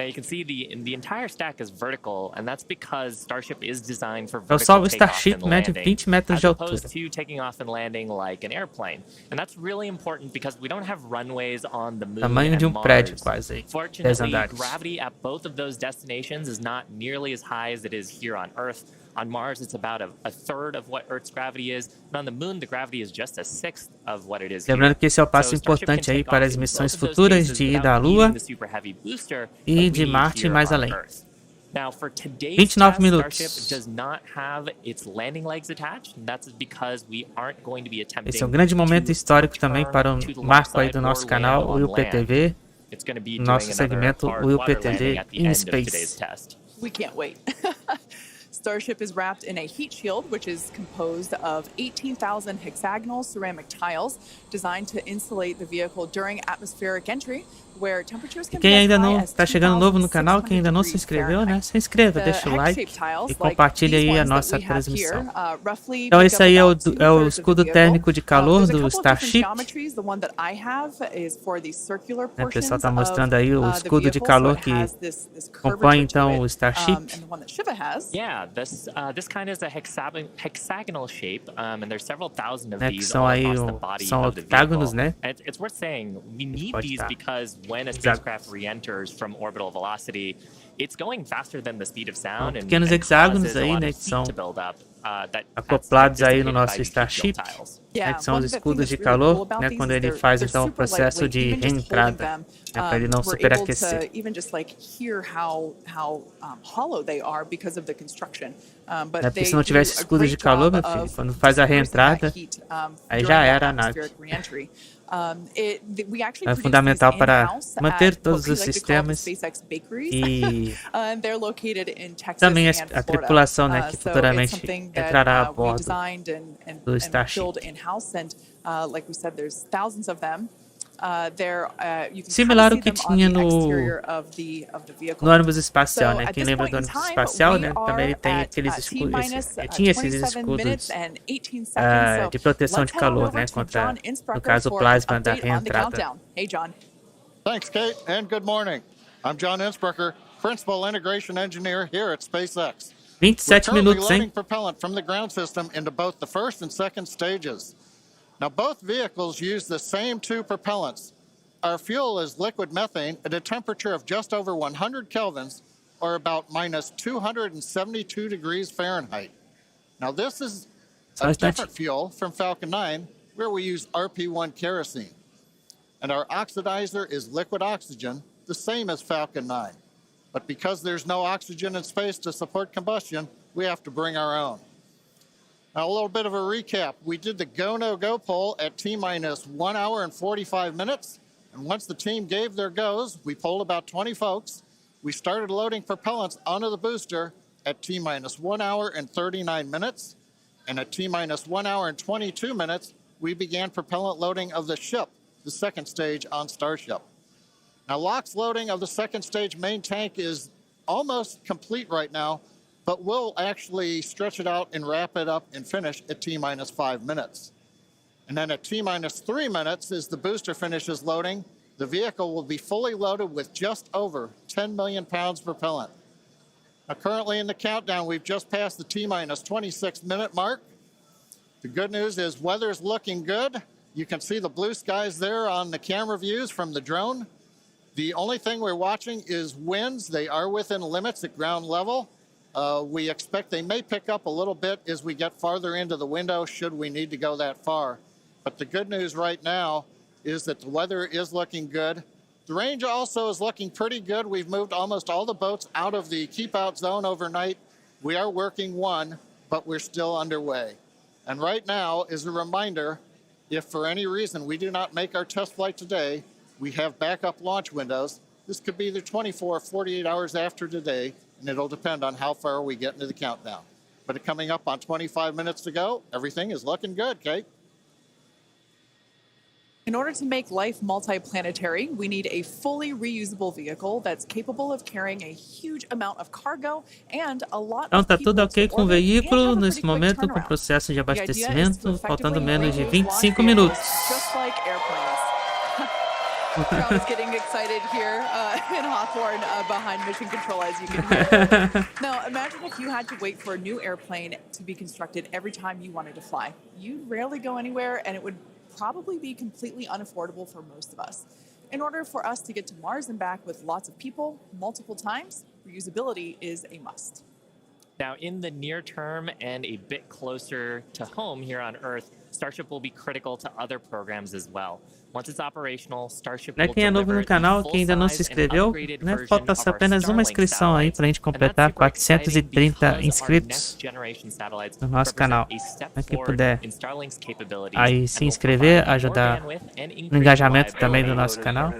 Now you can see the entire stack is vertical, and that's because Starship is designed for Então só vertical o takeoff Starship and mede landing, 20 metros as de altura. opposed to taking off and landing like an airplane. And that's really important because we don't have runways on the moon Tamanho de and prédio Mars. quase aí. 10 Fortunately, andares. gravity at both of those destinations is not nearly as high as it is here on Earth. On Mars, it's about a third of what Earth's gravity is. And on the moon, the gravity is just a sixth of what it is here. Lembrando que esse é o passo So Starship can importante aí take para off as in missões both of those futuras cases de ir without à Lua needing the SuperHeavy booster e like de we Marte e here mais on além. Earth. Now, for today's 29 test, minutos. Starship does not have its landing legs attached, and that's because we aren't going to be attempting Esse é um grande momento to histórico também turn para to the o marco aí left do side nosso or canal, land o on Will land. PTV, It's going to be nosso doing another segmento hard Will water PTV landing at the in end of today's space. test. We can't wait. Starship is wrapped in a heat shield, which is composed of 18,000 hexagonal ceramic tiles designed to insulate the vehicle during atmospheric entry, where temperatures can be Quem as ainda high não as está chegando novo no canal, 2,600 quem ainda não se degrees inscreveu, né? Fahrenheit. Se inscreva, The deixa o like hex-shaped tiles, e like compartilhe these aí a ones that nossa we have here, transmissão. roughly Então take esse up aí é o, about é o 2/3 of the escudo vehicle. térmico de calor There's a do couple of different Starship. geometries. The one that I have is for the circular O pessoal portions está mostrando of aí o the escudo de vehicle, so calor it que has this compõe curvature to então it, o Starship. and the one that Shiva has. Yeah, this kind is a hexagonal shape, and there's several thousand of Né, que these são all aí across the body são of the octágonos, vehicle. né? And it's worth saying we need Pode these estar. because when a spacecraft re-enters from orbital velocity, it's going faster than the speed of sound and pequenos hexágonos causes a aí, lot né, of que heat são to build up, that's acoplados aí no dissipated nosso by these Starship, heat shield tiles. né, que são one os thing escudos that's de really calor, cool about né, these quando is ele they're faz então o super processo lightweight. de Even just holding reentrada, them, né, para ele não we're able superaquecer. to even just like hear how hollow they are because of the construction. But Porque they se não tivesse do a escudo de great calor, job meu filho, of quando faz a dispersing that reentrada, heat, aí during já that era a nave. atmospheric re-entry. We actually É produce fundamental these para in-house manter at todos what we os like to call the sistemas SpaceX bakeries. e And they're located in Texas também and a Florida. tripulação, né, que So it's futuramente something that entrará a we bordo designed and do Starship. build in-house. And like we said, there's thousands of them. You can Similar ao kind que of see them on tinha the no exterior of the vehicle. no ônibus espacial, So né? at Quem this lembra point do in ônibus time, espacial, we né? are Também ele tem at aqueles escudos, T-minus tinha esses 27 minutes escudos and 18 seconds. So de proteção let's de head on calor, over né? to Contra, John no Innsbrucker caso, o for an plasma da update on the reentrada. countdown. Hey, John. Thanks, Kate, and good morning. I'm John Innsbrucker, Principal Integration Engineer here at SpaceX. We're 27 currently minutos, loading hein? propellant from the ground system into both the first and second stages. Now, both vehicles use the same two propellants. Our fuel is liquid methane at a temperature of just over 100 kelvins, or about minus 272 degrees Fahrenheit. Now, this is a different fuel from Falcon 9, where we use RP1 kerosene. And our oxidizer is liquid oxygen, the same as Falcon 9. But because there's no oxygen in space to support combustion, we have to bring our own. Now, a little bit of a recap. We did the go, no, go poll at T-minus 1 hour and 45 minutes. And once the team gave their goes, we polled about 20 folks. We started loading propellants onto the booster at T-minus 1 hour and 39 minutes. And at T-minus 1 hour and 22 minutes, we began propellant loading of the ship, the second stage on Starship. Now, LOX loading of the second stage main tank is almost complete right now, but we'll actually stretch it out and wrap it up and finish at T-minus 5 minutes. And then at T-minus 3 minutes, as the booster finishes loading, the vehicle will be fully loaded with just over 10 million pounds propellant. Now, currently in the countdown, we've just passed the T-minus 26 minute mark. The good news is weather's looking good. You can see the blue skies there on the camera views from the drone. The only thing we're watching is winds. They are within limits at ground level. We expect they may pick up a little bit as we get farther into the window, should we need to go that far. But the good news right now is that the weather is looking good. The range also is looking pretty good. We've moved almost all the boats out of the keep out zone overnight. We are working one, but we're still underway. And right now, as a reminder, If for any reason we do not make our test flight today, we have backup launch windows. This could be either 24 or 48 hours after today, and it'll depend on how far we get into the countdown. But coming up on 25 minutes to go, everything is looking good, Kate. In order to make life multiplanetary, we need a fully reusable vehicle that's capable of carrying a huge amount of cargo and a lot Então of tá people tudo ok to com o orbit and veículo have a nesse pretty quick momento, com o turnaround. processo de The idea is to abastecimento, faltando effectively menos de reuse 25 launch minutos. vehicles, just like airplanes. Crowd is getting excited here in Hawthorne behind Mission Control, as you can hear. Now, imagine if you had to wait for a new airplane to be constructed every time you wanted to fly. You'd rarely go anywhere, and it would probably be completely unaffordable for most of us. In order for us to get to Mars and back with lots of people, multiple times, reusability is a must. Now, in the near term and a bit closer to home here on Earth, Starship will be critical to other programs as well. Once it's operational, Starship will Quem é novo no deliver canal, the que ainda não se full-size and inscreveu, upgraded né, version falta of our apenas uma Starlink inscrição aí pra gente satellites. completar And that's super exciting 430 because our inscritos next generation satellites no nosso canal. represent a step Quem forward puder in Starlink's capabilities aí and se will inscrever, provide more ajudar bandwidth and no increased engajamento também do reliability nosso canal.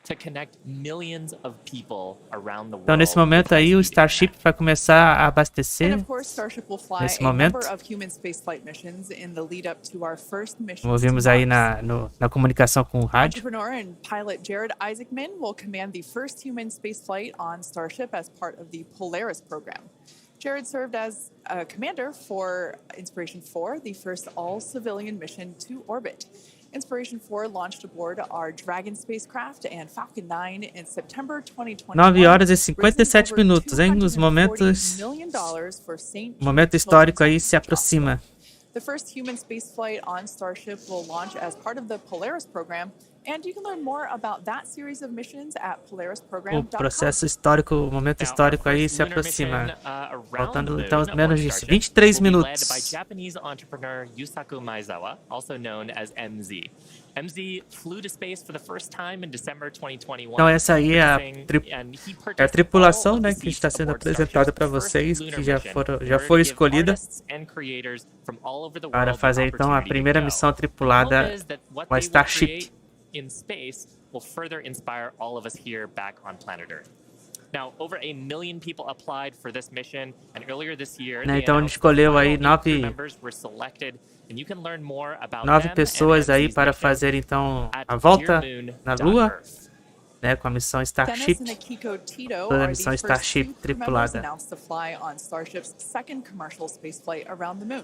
to connect millions of people around the Então nesse world momento with aí o high-speed Starship vai começar a And abastecer. of course, Starship will fly Nesse a number momento. of human spaceflight missions in the lead up to our first mission Como to vimos aí Mars. na comunicação com o rádio. Entrepreneur and pilot Jared Isaacman will command the first human spaceflight on Starship as part of the Polaris program. Jared served as a commander for Inspiration 4, the first all-civilian mission to orbit. Inspiration 4 launched aboard our Dragon spacecraft and Falcon 9 in September 2021. 9 horas e raising 57 over minutos, hein? Os momentos, $240 million for St. o momento Jude histórico aí Children's se Hospital. aproxima. The first human spaceflight on Starship will launch as part of the Polaris program, and you can learn more about that series of missions at O polarisprogram.com. processo histórico, o momento Now, our histórico aí first se lunar mission, aproxima. around Faltando the então moon menos aboard de Starship 23 will be led by minutos. Japanese entrepreneur Yusaku Maezawa, also known as MZ. MZ flew to space for the first time in December 2021. Então essa aí é and he a purchased tripulação, all of né, the que está seats sendo aboard apresentada Starship's para first vocês, lunar que já mission, foi where to give escolhida artists and creators from all over the para world the fazer então a opportunity to primeira go. missão The tripulada hope is that what com a they will Starship. create in space will further inspire all of us here back on planet Earth. Now, over 1 million people applied for this mission, and earlier this year, Né, they então a announced gente escolheu the aí final 8 crew 9 members were selected, and you can learn more about 9 them pessoas and aí MZ's para mission fazer então at a volta na dearmoon.earth. Lua, né, com a missão Dennis Starship. and Akiko Tito Toda a are the missão first Starship 2 crew members tripulada. announced to fly on Starship's second commercial spaceflight around the moon.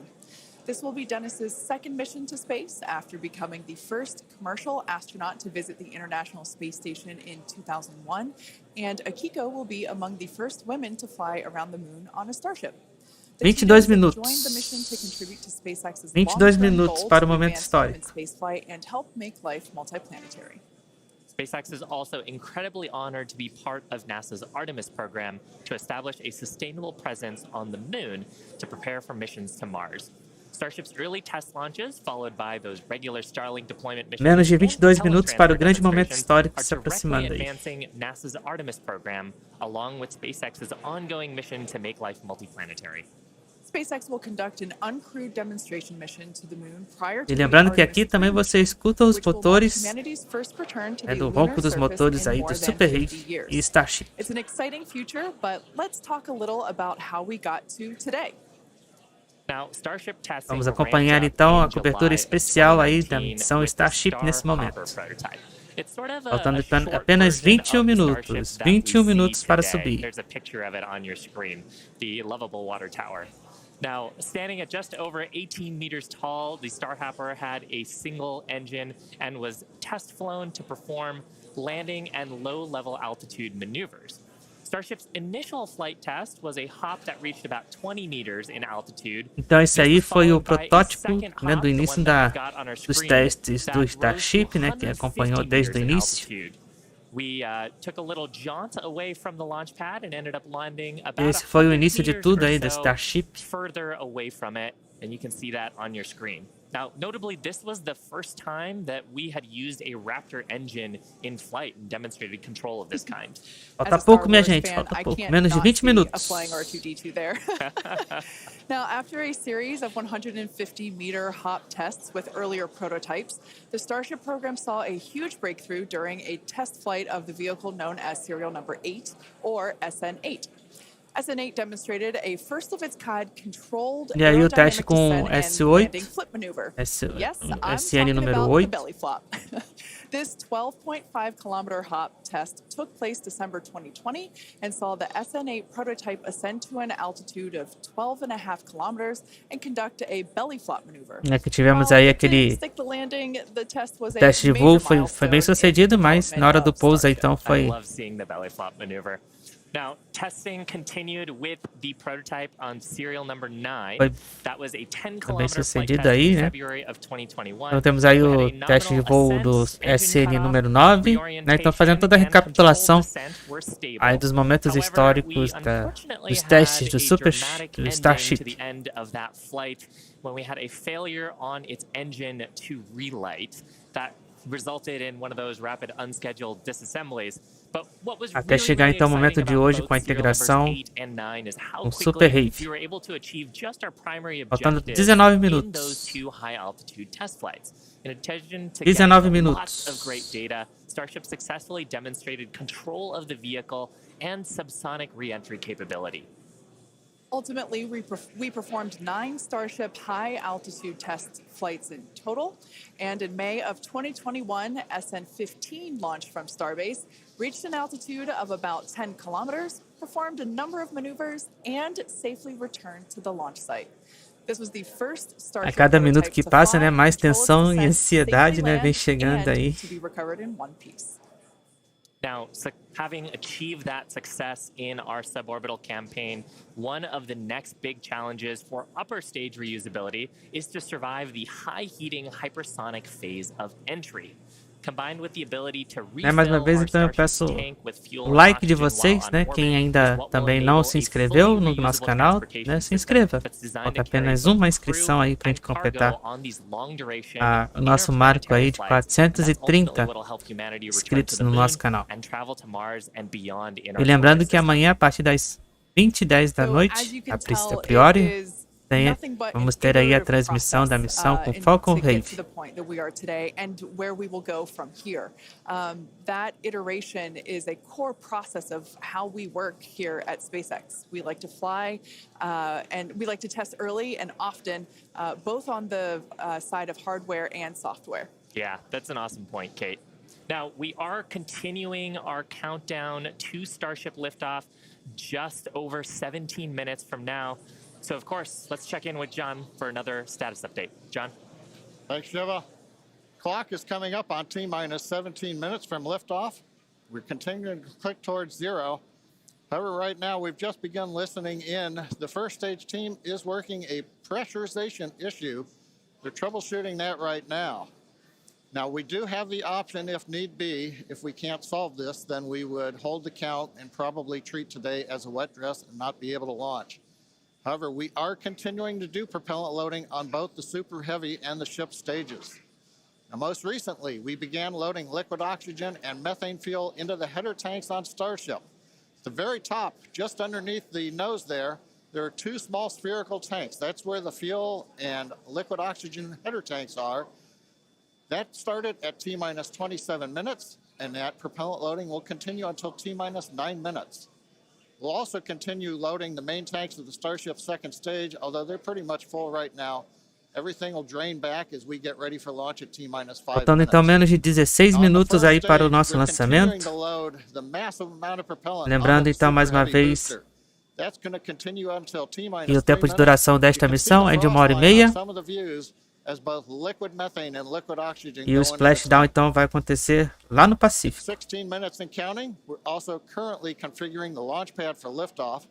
This will be Dennis's second mission to space after becoming the first commercial astronaut to visit the International Space Station in 2001, and Akiko will be among the first women to fly around the moon on a Starship. The 22 Titos have minutos. joined the mission to contribute to SpaceX's 22 long-term minutos goal para o to momento advance human histórico. spaceflight and help make life multiplanetary. SpaceX is also incredibly honored to be part of NASA's Artemis program to establish a sustainable presence on the moon to prepare for missions to Mars. Starship's early test launches, followed by those regular Starlink deployment missions, Menos de and 22 minutos para o teletransport grande momento demonstrations histórico are se aproximando directly aí. advancing NASA's Artemis program, along with SpaceX's ongoing mission to make life multiplanetary. SpaceX will conduct an uncrewed demonstration mission to the moon prior to E the lembrando que Artemis aqui também crew você escuta os which will mark motores, humanity's first return to né, the do lunar ronco dos surface motores in aí more do than 50 SuperHeavy years. e Starship. It's an exciting future, but let's talk a little about how we got to today. Now, Starship testing Vamos ramped acompanhar up então a in cobertura July especial aí da 2019 missão with the Starship nesse momento. Starhopper prototype. It's sort of Faltando a short apenas version 21 of the minutos. Starship that 21 we see minutos para today. subir. There's a picture of it on your screen, the lovable water tower. Now, standing at just over 18 meters tall, the Starhopper had a single engine and was test flown to perform landing and low-level altitude maneuvers. Starship's initial flight test was a hop that reached about 20 meters in altitude. Então esse aí foi o followed by a protótipo, second né, hop, do the início one that we've got on our dos screen, testes that do rose to Starship, né, que 150 acompanhou desde o meters in início. altitude. We took a little jaunt away from the launch pad and ended up landing about Esse foi o 100 início de meters tudo or aí do so Starship. further away from it, and you can see that on your screen. Now, notably, this was the first time that we had used a Raptor engine in flight and demonstrated control of this kind. Falta As a pouco, Star minha Wars gente, fan, falta I pouco. can't Menos de not 20 see a minutos. flying R2-D2 there. Now, after a series of 150-meter hop tests with earlier prototypes, the Starship program saw a huge breakthrough during a test flight of the vehicle known as serial number 8, or SN8. SN8 demonstrated a first-of-its-kind controlled E aí o teste aerodynamic com descent and landing S8, flip maneuver. S, Yes, I'm SN talking número about the 8. belly flop. This 12.5-kilometer hop test took place December 2020 and saw the SN8 prototype ascend to an altitude of 12.5 kilometers and conduct a belly flop maneuver. É que tivemos aí aquele Stick the landing, the test was a teste de voo, major foi bem milestone sucedido, in mas na hora do development pouso of então I foi love seeing the belly flop maneuver. Now, testing continued with the prototype on serial number 9. Foi That was a bem 10-kilometer flight sucedido test aí, in né? February of 2021. Então temos aí We had o a teste de nominal voo do ascent, engine SN número cutoff, 9, né? Então fazendo toda a reorientation, and recapitulação controlled descent were stable. aí dos momentos However, históricos we dos unfortunately testes had do a dramatic do ending Starship. to the end of that flight when we had a failure on its engine to relight that resulted in one of those rapid unscheduled disassemblies. But what was Até really, chegar really então o momento exciting de about hoje both com a serial numbers integração 8 and 9 is how com quickly SuperHeavy. we were able to achieve just our primary Faltando objectives 19 in those minutos. two high altitude test flights. In addition to 19 getting minutos. lots of great data, Starship successfully demonstrated control of the vehicle and subsonic re-entry capability. Ultimately, we performed 9 Starship high-altitude test flights in total, and in May of 2021, SN15 launched from Starbase, reached an altitude of about 10 kilometers, performed a number of maneuvers, and safely returned to the launch site. This was the first A Starship cada minuto prototype que to passa, fly, né, mais control its tensão e descent, ansiedade, safely né, vem land, chegando and aí. to be recovered in one piece. Now, having achieved that success in our suborbital campaign, one of the next big challenges for upper stage reusability is to survive the high heating hypersonic phase of entry. Combined with the ability to refill Mais uma vez, our então eu Starship peço tank with fuel o and like de oxygen while vocês, on né? orbit Quem is ainda what will também não enable se a inscreveu fully no nosso reusable canal, transportation né? Se system inscreva. that's designed Falta to carry apenas both uma crew inscrição aí pra gente and cargo completar on these long duration o nosso marco aí de interplanetary flights, and that's ultimately 430 what will help humanity return to inscritos the no moon nosso canal. and travel to Mars and beyond in E our lembrando solar que system. amanhã, a partir das 20h10 da So, as noite, you can a tell, priori, it is nothing but vamos an ter aí a iterative transmissão da process, missão com to Falcon get to Heavy. the point that we are today and where we will go from here. That iteration is a core process of how we work here at SpaceX. We like to fly and we like to test early and often, both on the side of hardware and software. Yeah, that's an awesome point, Kate. Now, we are continuing our countdown to Starship liftoff just over 17 minutes from now. So, of course, let's check in with John for another status update. John? Thanks, Shiva. Clock is coming up on T-minus 17 minutes from liftoff. We're continuing to click towards 0. However, right now we've just begun listening in. The first stage team is working a pressurization issue. They're troubleshooting that right now. Now, we do have the option, if need be, if we can't solve this, then we would hold the count and probably treat today as a wet dress and not be able to launch. However, we are continuing to do propellant loading on both the SuperHeavy and the ship stages. Now, most recently, we began loading liquid oxygen and methane fuel into the header tanks on Starship. At the very top, just underneath the nose there are 2 small spherical tanks. That's where the fuel and liquid oxygen header tanks are. That started at T-minus 27 minutes, and that propellant loading will continue until T-minus 9 minutes. We'll also continue loading the main tanks of the Starship second stage, although they're pretty much full right now. Everything will drain back as we get ready for launch at T-minus 5 Faltando então menos de 16 minutos aí para o nosso lançamento. Lembrando então mais uma vez que o tempo de duração desta missão é de 1h30. E o splashdown então vai acontecer lá no Pacífico. 16 minutes and counting. We're also currently configuring the launch pad for liftoff.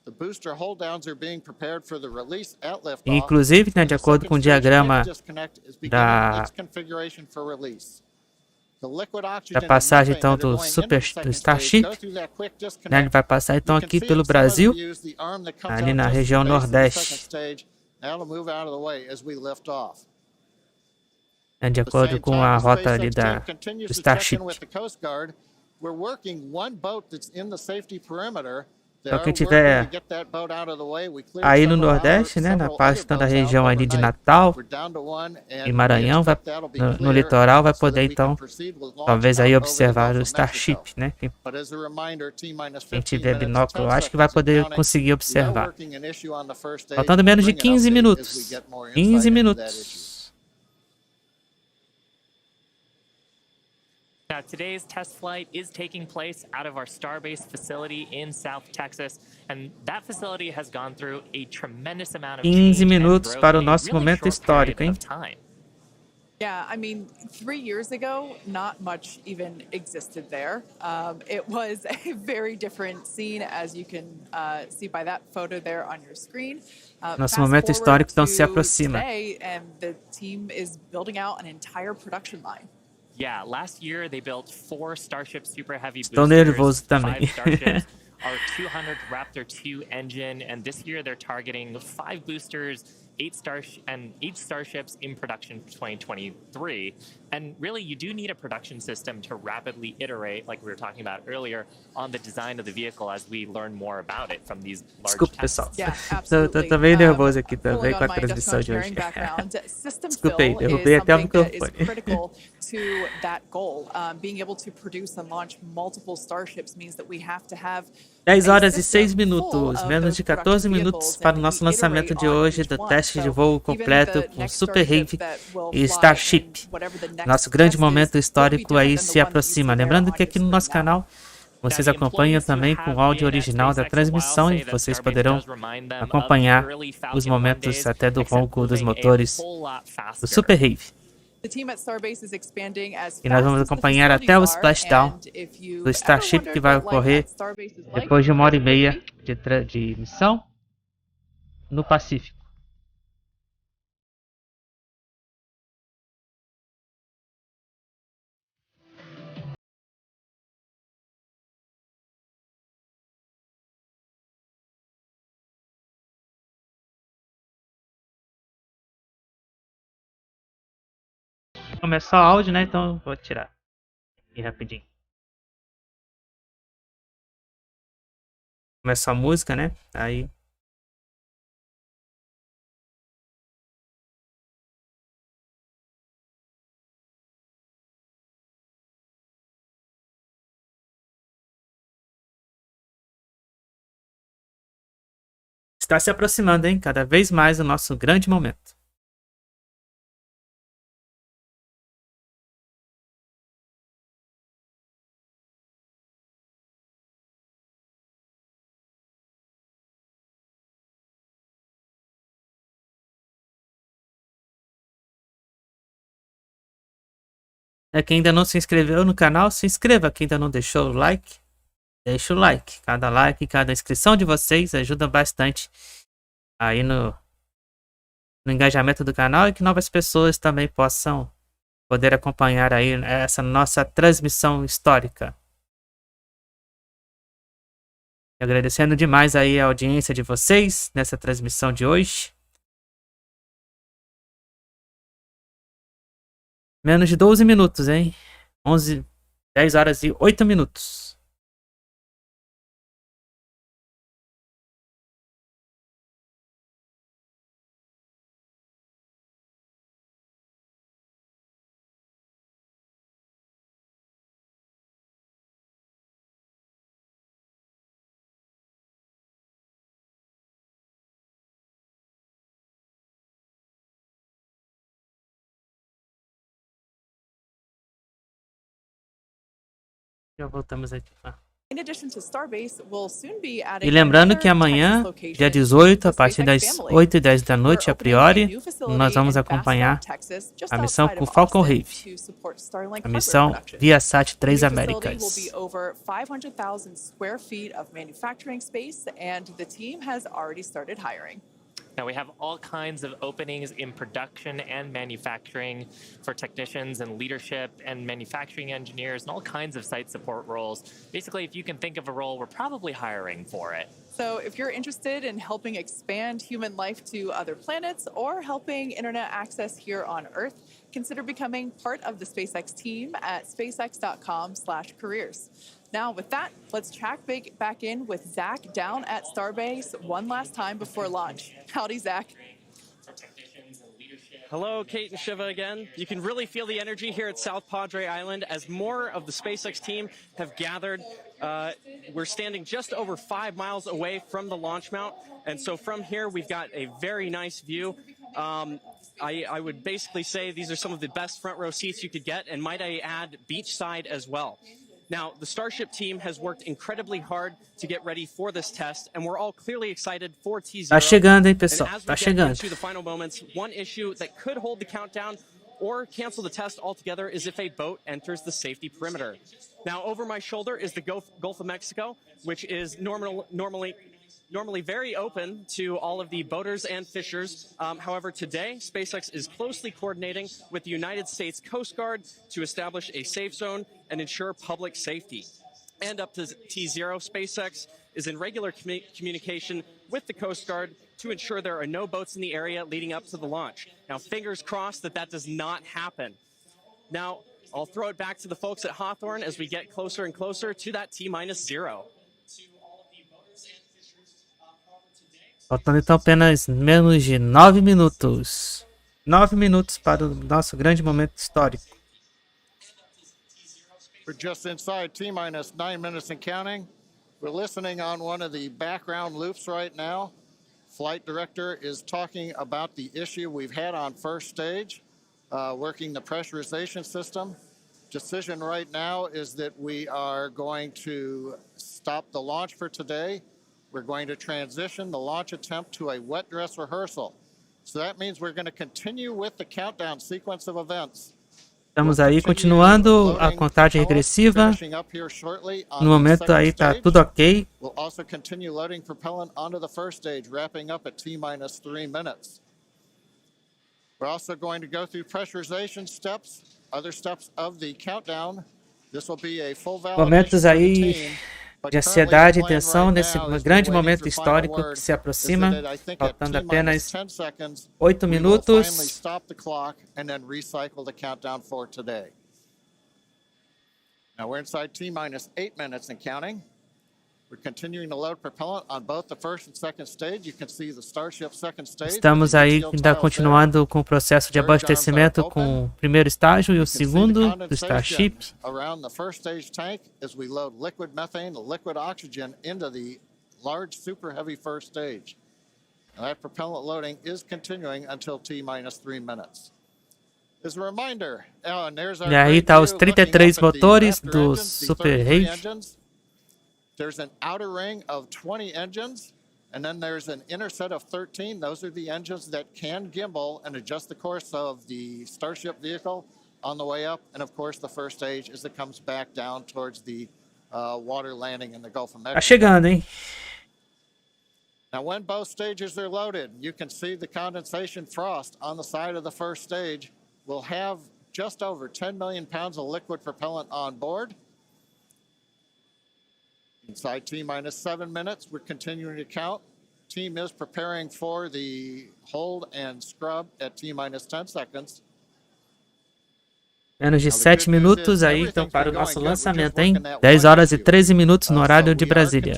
The booster hold downs are being prepared for the release at liftoff. E, inclusive, né, de acordo com o diagrama da passagem então do Starship, né, ele vai passar então aqui pelo Brasil, ali na região Nordeste. De acordo com a rota ali do Starship. We're working one boat that's in the safety perimeter Então quem tiver aí no Nordeste, né, na parte da região ali de Natal e Maranhão, no litoral, vai poder então talvez aí observar o Starship, né? Quem tiver binóculo, eu acho que vai poder conseguir observar. Faltando menos de 15 minutos. 15 minutos. Now, today's test flight is taking place out of our Starbase facility in South Texas, and that facility has gone through a tremendous amount of 15 minutos para o nosso momento histórico, hein? Yeah, I mean, 3 years ago, not much even existed there. It was a very different scene, as you can see by that photo there on your screen. Nosso momento histórico então se aproxima. Today, and the team is building out an entire production line. Yeah, last year they built 4 Starship SuperHeavy Estou nervoso também. 5 Starships, our 200th Raptor 2 engine, and this year they're targeting 5 boosters, 8 starships in production for 2023. And really, you do need a production system to rapidly iterate, like we were talking about earlier, on the design of the vehicle as we learn more about it from these large Desculpa, tests. pessoal. Tô também nervoso aqui também com a transmissão de hoje. Desculpa aí, derrubei até o microfone. To that goal, being able to produce and launch multiple starships means that we have to have 10 horas e 6 minutos, menos de 14 minutos para o nosso lançamento de hoje do teste de voo completo com SuperHeavy e Starship. Nosso grande momento histórico aí se aproxima. Lembrando que aqui no nosso canal vocês acompanham também com o áudio original da transmissão e vocês poderão acompanhar os momentos até do ronco dos motores do SuperHeavy. E nós vamos acompanhar até o splashdown do Starship, que vai ocorrer depois de 1h30 de missão no Pacífico. Começar o áudio, né? Então vou tirar aqui rapidinho. Começa a música, né? Aí. Está se aproximando, hein? Cada vez mais o nosso grande momento. Quem ainda não se inscreveu no canal, se inscreva. Quem ainda não deixou o like, deixa o like. Cada like, cada inscrição de vocês ajuda bastante aí no engajamento do canal e que novas pessoas também possam poder acompanhar aí essa nossa transmissão histórica. Agradecendo demais aí a audiência de vocês nessa transmissão de hoje. Menos de 12 minutos, hein? 10 horas e 8 minutos. Já voltamos aqui. E lembrando que amanhã, dia 18, a partir das 8h10 da noite, a priori, nós vamos acompanhar a missão com Falcon Heavy, a missão Viasat 3 Américas. Now, we have all kinds of openings in production and manufacturing for technicians and leadership and manufacturing engineers and all kinds of site support roles. Basically, if you can think of a role, we're probably hiring for it. So, if you're interested in helping expand human life to other planets or helping internet access here on Earth, consider becoming part of the SpaceX team at spacex.com/careers. Now, with that, let's check back in with Zach down at Starbase one last time before launch. Howdy, Zach. Hello, Kate and Shiva again. You can really feel the energy here at South Padre Island as more of the SpaceX team have gathered. We're standing just over 5 miles away from the launch mount, and so from here we've got a very nice view. I would basically say these are some of the best front row seats you could get, and might I add, beachside as well. Now, the Starship team has worked incredibly hard to get ready for this test, and we're all clearly excited for T0. Tá chegando, hein, pessoal? And as we Tá get chegando. into the final moments, one issue that could hold the countdown or cancel the test altogether is if a boat enters the safety perimeter. Now, over my shoulder is the Gulf of Mexico, which is normally very open to all of the boaters and fishers. However, today, SpaceX is closely coordinating with the United States Coast Guard to establish a safe zone and ensure public safety. And up to T0, SpaceX is in regular communication with the Coast Guard to ensure there are no boats in the area leading up to the launch. Now, fingers crossed that does not happen. Now, I'll throw it back to the folks at Hawthorne as we get closer and closer to that T-0. Faltando então apenas menos de 9 minutos. 9 minutos para o nosso grande momento histórico. We're just inside T-minus 9 minutes and counting. We're listening on one of the background loops right now. Flight director is talking about the issue we've had on first stage, working the pressurization system. Decision right now is that we are going to stop the launch for today. We're going to transition the launch attempt to a wet dress rehearsal. So that means we're going to continue with the countdown sequence of events. Estamos aí continuando a contagem regressiva. No momento aí tá tudo ok. We'll also continue loading propellant onto the first stage, wrapping up at T-minus 3 minutes. We're also going to go through pressurization steps, other steps of the countdown. This will be a full validation Momentos aí routine. de ansiedade e tensão nesse grande momento histórico que se aproxima, faltando apenas 8 minutos. Now we're inside T-minus 8 minutes and counting. We're continuing to load propellant on both the first and second stage. You can see the Starship second stage. Estamos aí ainda continuando com o processo de abastecimento com o primeiro estágio e o segundo do Starship. Around the first stage tank as we load liquid methane, liquid oxygen into the large SuperHeavy first stage. Now that propellant loading is continuing until T-minus 3 minutes. As a reminder, and there's our E aí tá os 33 motores do SuperHeavy. There's an outer ring of 20 engines, and then there's an inner set of 13. Those are the engines that can gimbal and adjust the course of the Starship vehicle on the way up. And of course, the first stage as it comes back down towards the water landing in the Gulf of Mexico. Tá chegando, hein? Now, when both stages are loaded, you can see the condensation frost on the side of the first stage. We'll have just over 10 million pounds of liquid propellant on board. Inside T-minus 7 minutes, we're continuing to count. Team is preparing for the hold and scrub at T-minus 10 seconds. Menos de 7 minutos aí, então, para o nosso lançamento, hein? 10 horas e 13 minutos no horário de Brasília.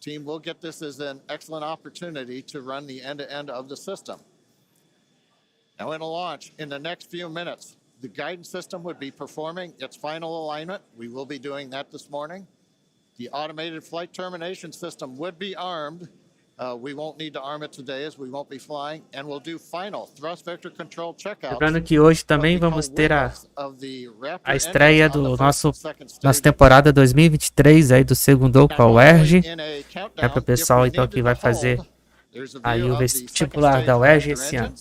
Team will get this as an excellent opportunity to run the end-to-end of the system. Now in a launch, in the next few minutes, the guidance system would be performing its final alignment. We will be doing that this morning. The automated flight termination system would be armed. We won't need to arm it today as we won't be flying. And we'll do final thrust vector control checkouts. Lembrando que hoje também vamos ter a estreia do nossa temporada 2023 aí do segundo com a UERJ. É para o pessoal então que vai fazer aí o vestibular da UERJ esse ano.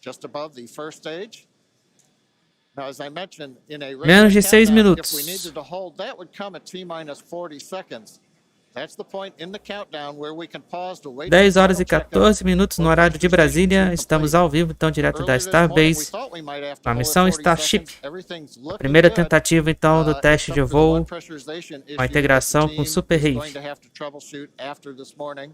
Just above the first stage. Now, as I mentioned, in a Menos de 6 minutos. if we needed to hold, that would come at T-minus 40 seconds. That's the point in the countdown where we can pause to wait 10 for horas e final checkup. 14 minutos no horário de Brasília. Estamos ao vivo, então, direto da Earlier this morning, we Starbase. thought we might have to Com a hold it missão 40 Starship. seconds. Everything's looking Primeira good. tentativa, então, do teste de Except for the voo one pressurization issue com a integração that the com o team is SuperHeavy. going to have to troubleshoot after this morning.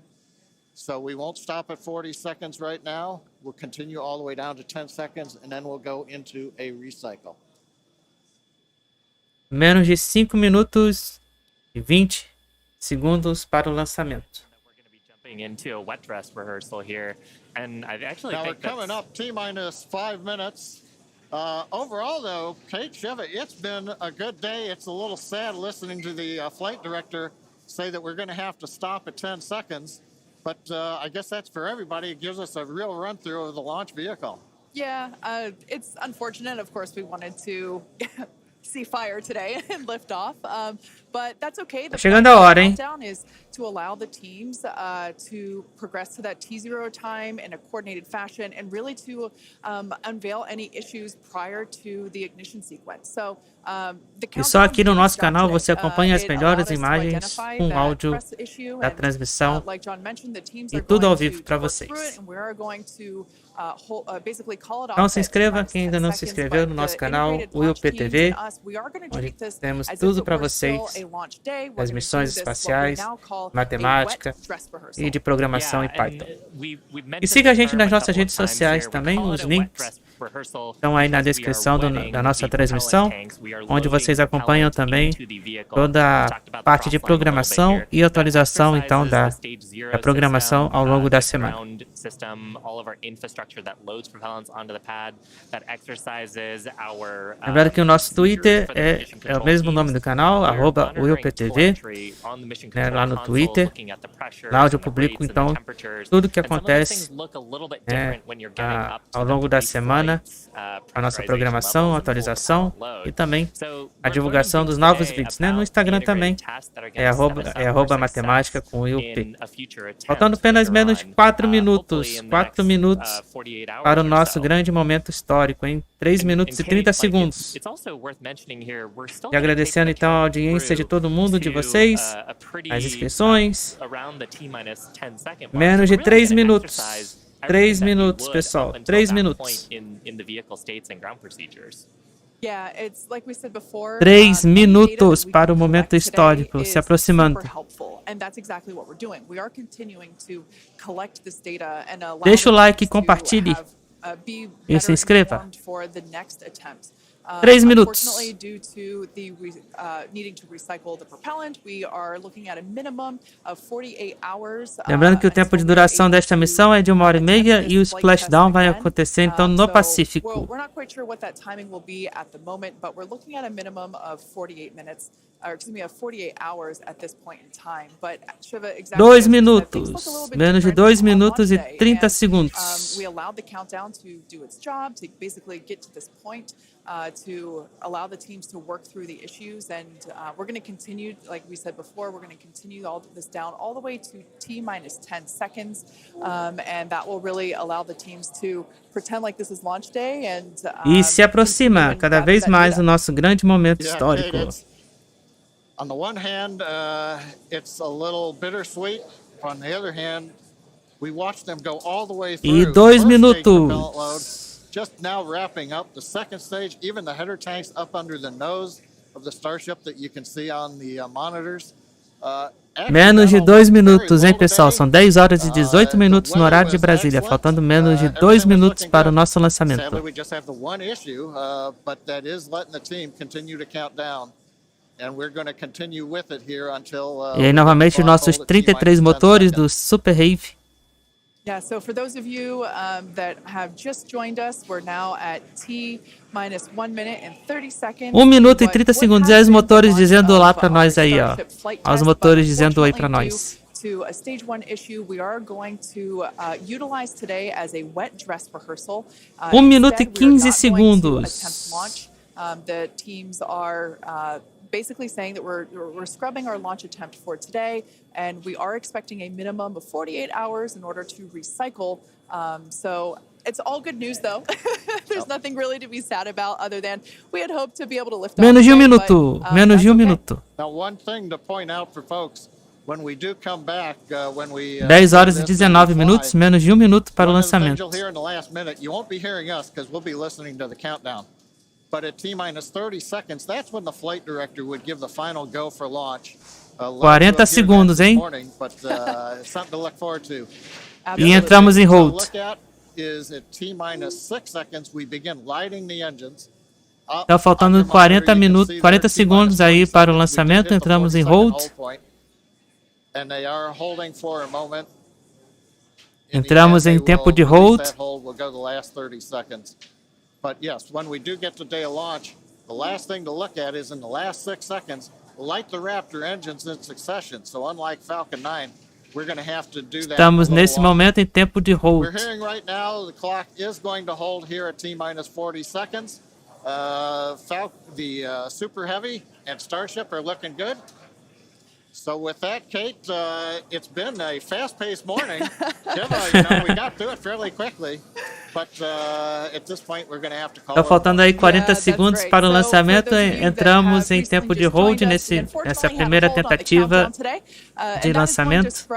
So we won't stop at 40 seconds right now. We'll continue all the way down to 10 seconds, and then we'll go into a recycle. Menos de 5 minutos e 20 segundos para o lançamento. We're going to be jumping into a wet dress rehearsal here, and I actually Now we're think coming up T-minus 5 minutes. Overall, though, Kate, Shiva, it's been a good day. It's a little sad listening to the flight director say that we're going to have to stop at 10 seconds. But I guess that's for everybody. It gives us a real run-through of the launch vehicle. Yeah, it's unfortunate. Of course, we wanted to see fire today and lift off, but that's okay. The Chegando a hora, hein? countdown is to allow the teams to progress to that T0 time in a coordinated fashion and really to unveil any issues prior to the ignition sequence. So E só aqui no nosso canal você acompanha as melhores imagens com áudio da transmissão e tudo ao vivo para vocês. Então se inscreva quem ainda não se inscreveu no nosso canal, Will PTV, onde temos tudo para vocês, das missões espaciais, matemática e de programação em Python. E siga a gente nas nossas redes sociais também, os links estão aí na descrição da nossa transmissão, onde vocês acompanham também toda a parte de programação e atualização, então, da programação ao longo da semana. Lembrando que o nosso Twitter é o mesmo nome do canal, @willptv, lá no Twitter. Lá onde eu publico, então, tudo que acontece ao longo da semana, a nossa programação, atualização e também a divulgação dos novos vídeos, né? No Instagram também é @matemática com Will P. Faltando apenas menos de 4 minutos para o nosso grande momento histórico, em 3 minutos e 30 segundos. E agradecendo então a audiência de todo mundo, de vocês, as inscrições. Menos de 3 minutos. 3 minutos, pessoal. 3 minutos. 3 minutos para o momento histórico se aproximando. Deixa o like, compartilhe e se inscreva. 3 minutos. Lembrando que o tempo de duração desta missão é de 1h30 e o splashdown vai acontecer então no Pacífico. 2 minutos. Menos de 2 minutos e 30 segundos. To allow the teams to work through the issues, and we're going to continue, like we said before, we're going to continue all of this down all the way to T-minus 10 seconds, and that will really allow the teams to pretend like this is launch day and e se aproxima cada vez mais o nosso grande momento histórico. On the one hand, it's a little bittersweet. On the other hand, we watched them go all the way through. E 2 minutos. Just now wrapping up the second stage, even the header tanks up under the nose of the Starship that you can see on the monitors. Menos de 2 minutos, hein, pessoal? São 10 horas e 18 minutos no horário de Brasília, faltando menos de 2 minutos para o nosso lançamento. E aí, novamente, nossos 33 motores do SuperHeavy. Yeah, so for those of you that have just joined us, we're now at T-minus 1 minute and 30 seconds. 1 minuto e 30 segundos. E os motores dizendo olá para nós aí, ó. Os motores dizendo oi para nós. To a stage 1 issue, we are going to utilize today as a wet dress rehearsal. 1 minuto e 15 segundos. The teams are basically saying that we're scrubbing our launch attempt for today, and we are expecting a minimum of 48 hours in order to recycle. So it's all good news, though. There's nothing really to be sad about other than we had hoped to be able to lift off. Menos de 1 minuto. Menos de 1 minuto. Now, one thing to point out for folks, When we do come back, 10 horas e 19 minutos, menos de 1 minuto para o lançamento. You'll hear in the last minute, you won't be hearing us because we'll be listening to the countdown. But at T-minus 30 seconds, that's when the flight director would give the final go for launch. 40 segundos, hein? But something to look forward to. E entramos em hold. Is at T-minus 6 seconds, we begin lighting the engines. Tá faltando 40 segundos aí para o lançamento, entramos em hold. Entramos em tempo de hold. But yes, when we do get to day of launch, the last thing to look at is in the last 6 seconds, light the Raptor engines in succession. So unlike Falcon 9, we're going to have to do that. Estamos nesse momento em tempo de hold. We're hearing right now the clock is going to hold here at T-minus 40 seconds. The SuperHeavy and Starship are looking good. So with that, Kate, it's been a fast-paced morning. We got through it fairly quickly, but at this point we're going to have to call. Tá faltando aí 40 segundos para o lançamento. Entramos em tempo de hold nessa primeira tentativa de lançamento.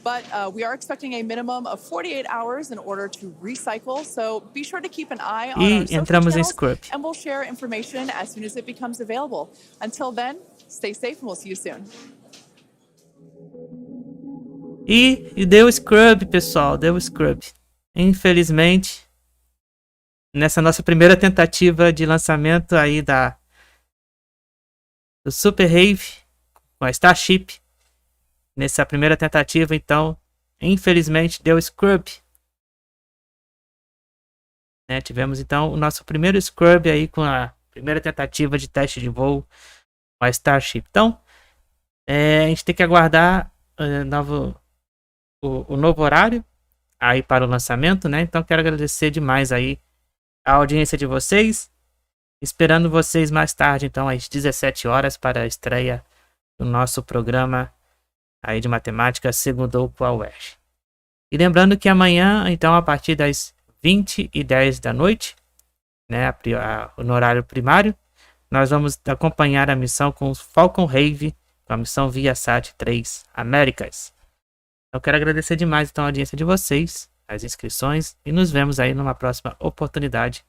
But we are expecting a minimum of 48 hours in order to recycle. So be sure to keep an eye on our social channels, and we'll share information as soon as it becomes available. Until then, stay safe and we'll see you soon. E deu scrub, pessoal, deu scrub. Infelizmente, nessa nossa primeira tentativa de lançamento aí do SuperHeavy com a Starship. Nessa primeira tentativa, então, infelizmente, deu scrub. Né? Tivemos, então, o nosso primeiro scrub aí com a primeira tentativa de teste de voo com a Starship. Então, a gente tem que aguardar o novo horário aí para o lançamento, né? Então, quero agradecer demais aí a audiência de vocês. Esperando vocês mais tarde, então, às 17 horas para a estreia do nosso programa aí de matemática segundou com a UERJ. E lembrando que amanhã, então, a partir das 20h10 da noite, né, no horário primário, nós vamos acompanhar a missão com o Falcon Heavy, com a missão Viasat 3 Américas. Eu quero agradecer demais, então, a audiência de vocês, as inscrições, e nos vemos aí numa próxima oportunidade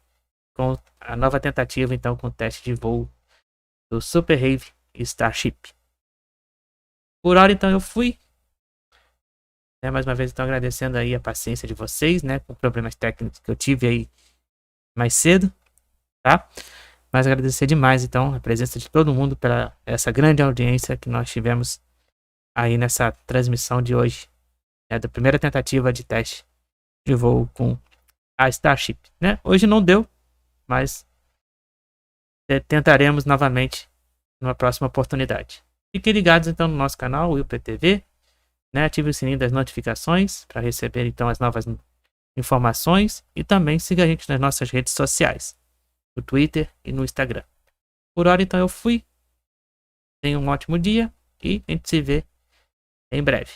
com a nova tentativa, então, com o teste de voo do SuperHeavy e Starship. Por hora, então, eu fui. Mais uma vez, então, agradecendo aí a paciência de vocês, né? Com problemas técnicos que eu tive aí mais cedo, tá? Mas agradecer demais, então, a presença de todo mundo pela essa grande audiência que nós tivemos aí nessa transmissão de hoje, né? Da primeira tentativa de teste de voo com a Starship, né? Hoje não deu, mas tentaremos novamente numa próxima oportunidade. Fiquem ligados então no nosso canal, o IPTV, né? Ative o sininho das notificações para receber então as novas informações e também siga a gente nas nossas redes sociais, no Twitter e no Instagram. Por hora então eu fui. Tenha um ótimo dia e a gente se vê em breve.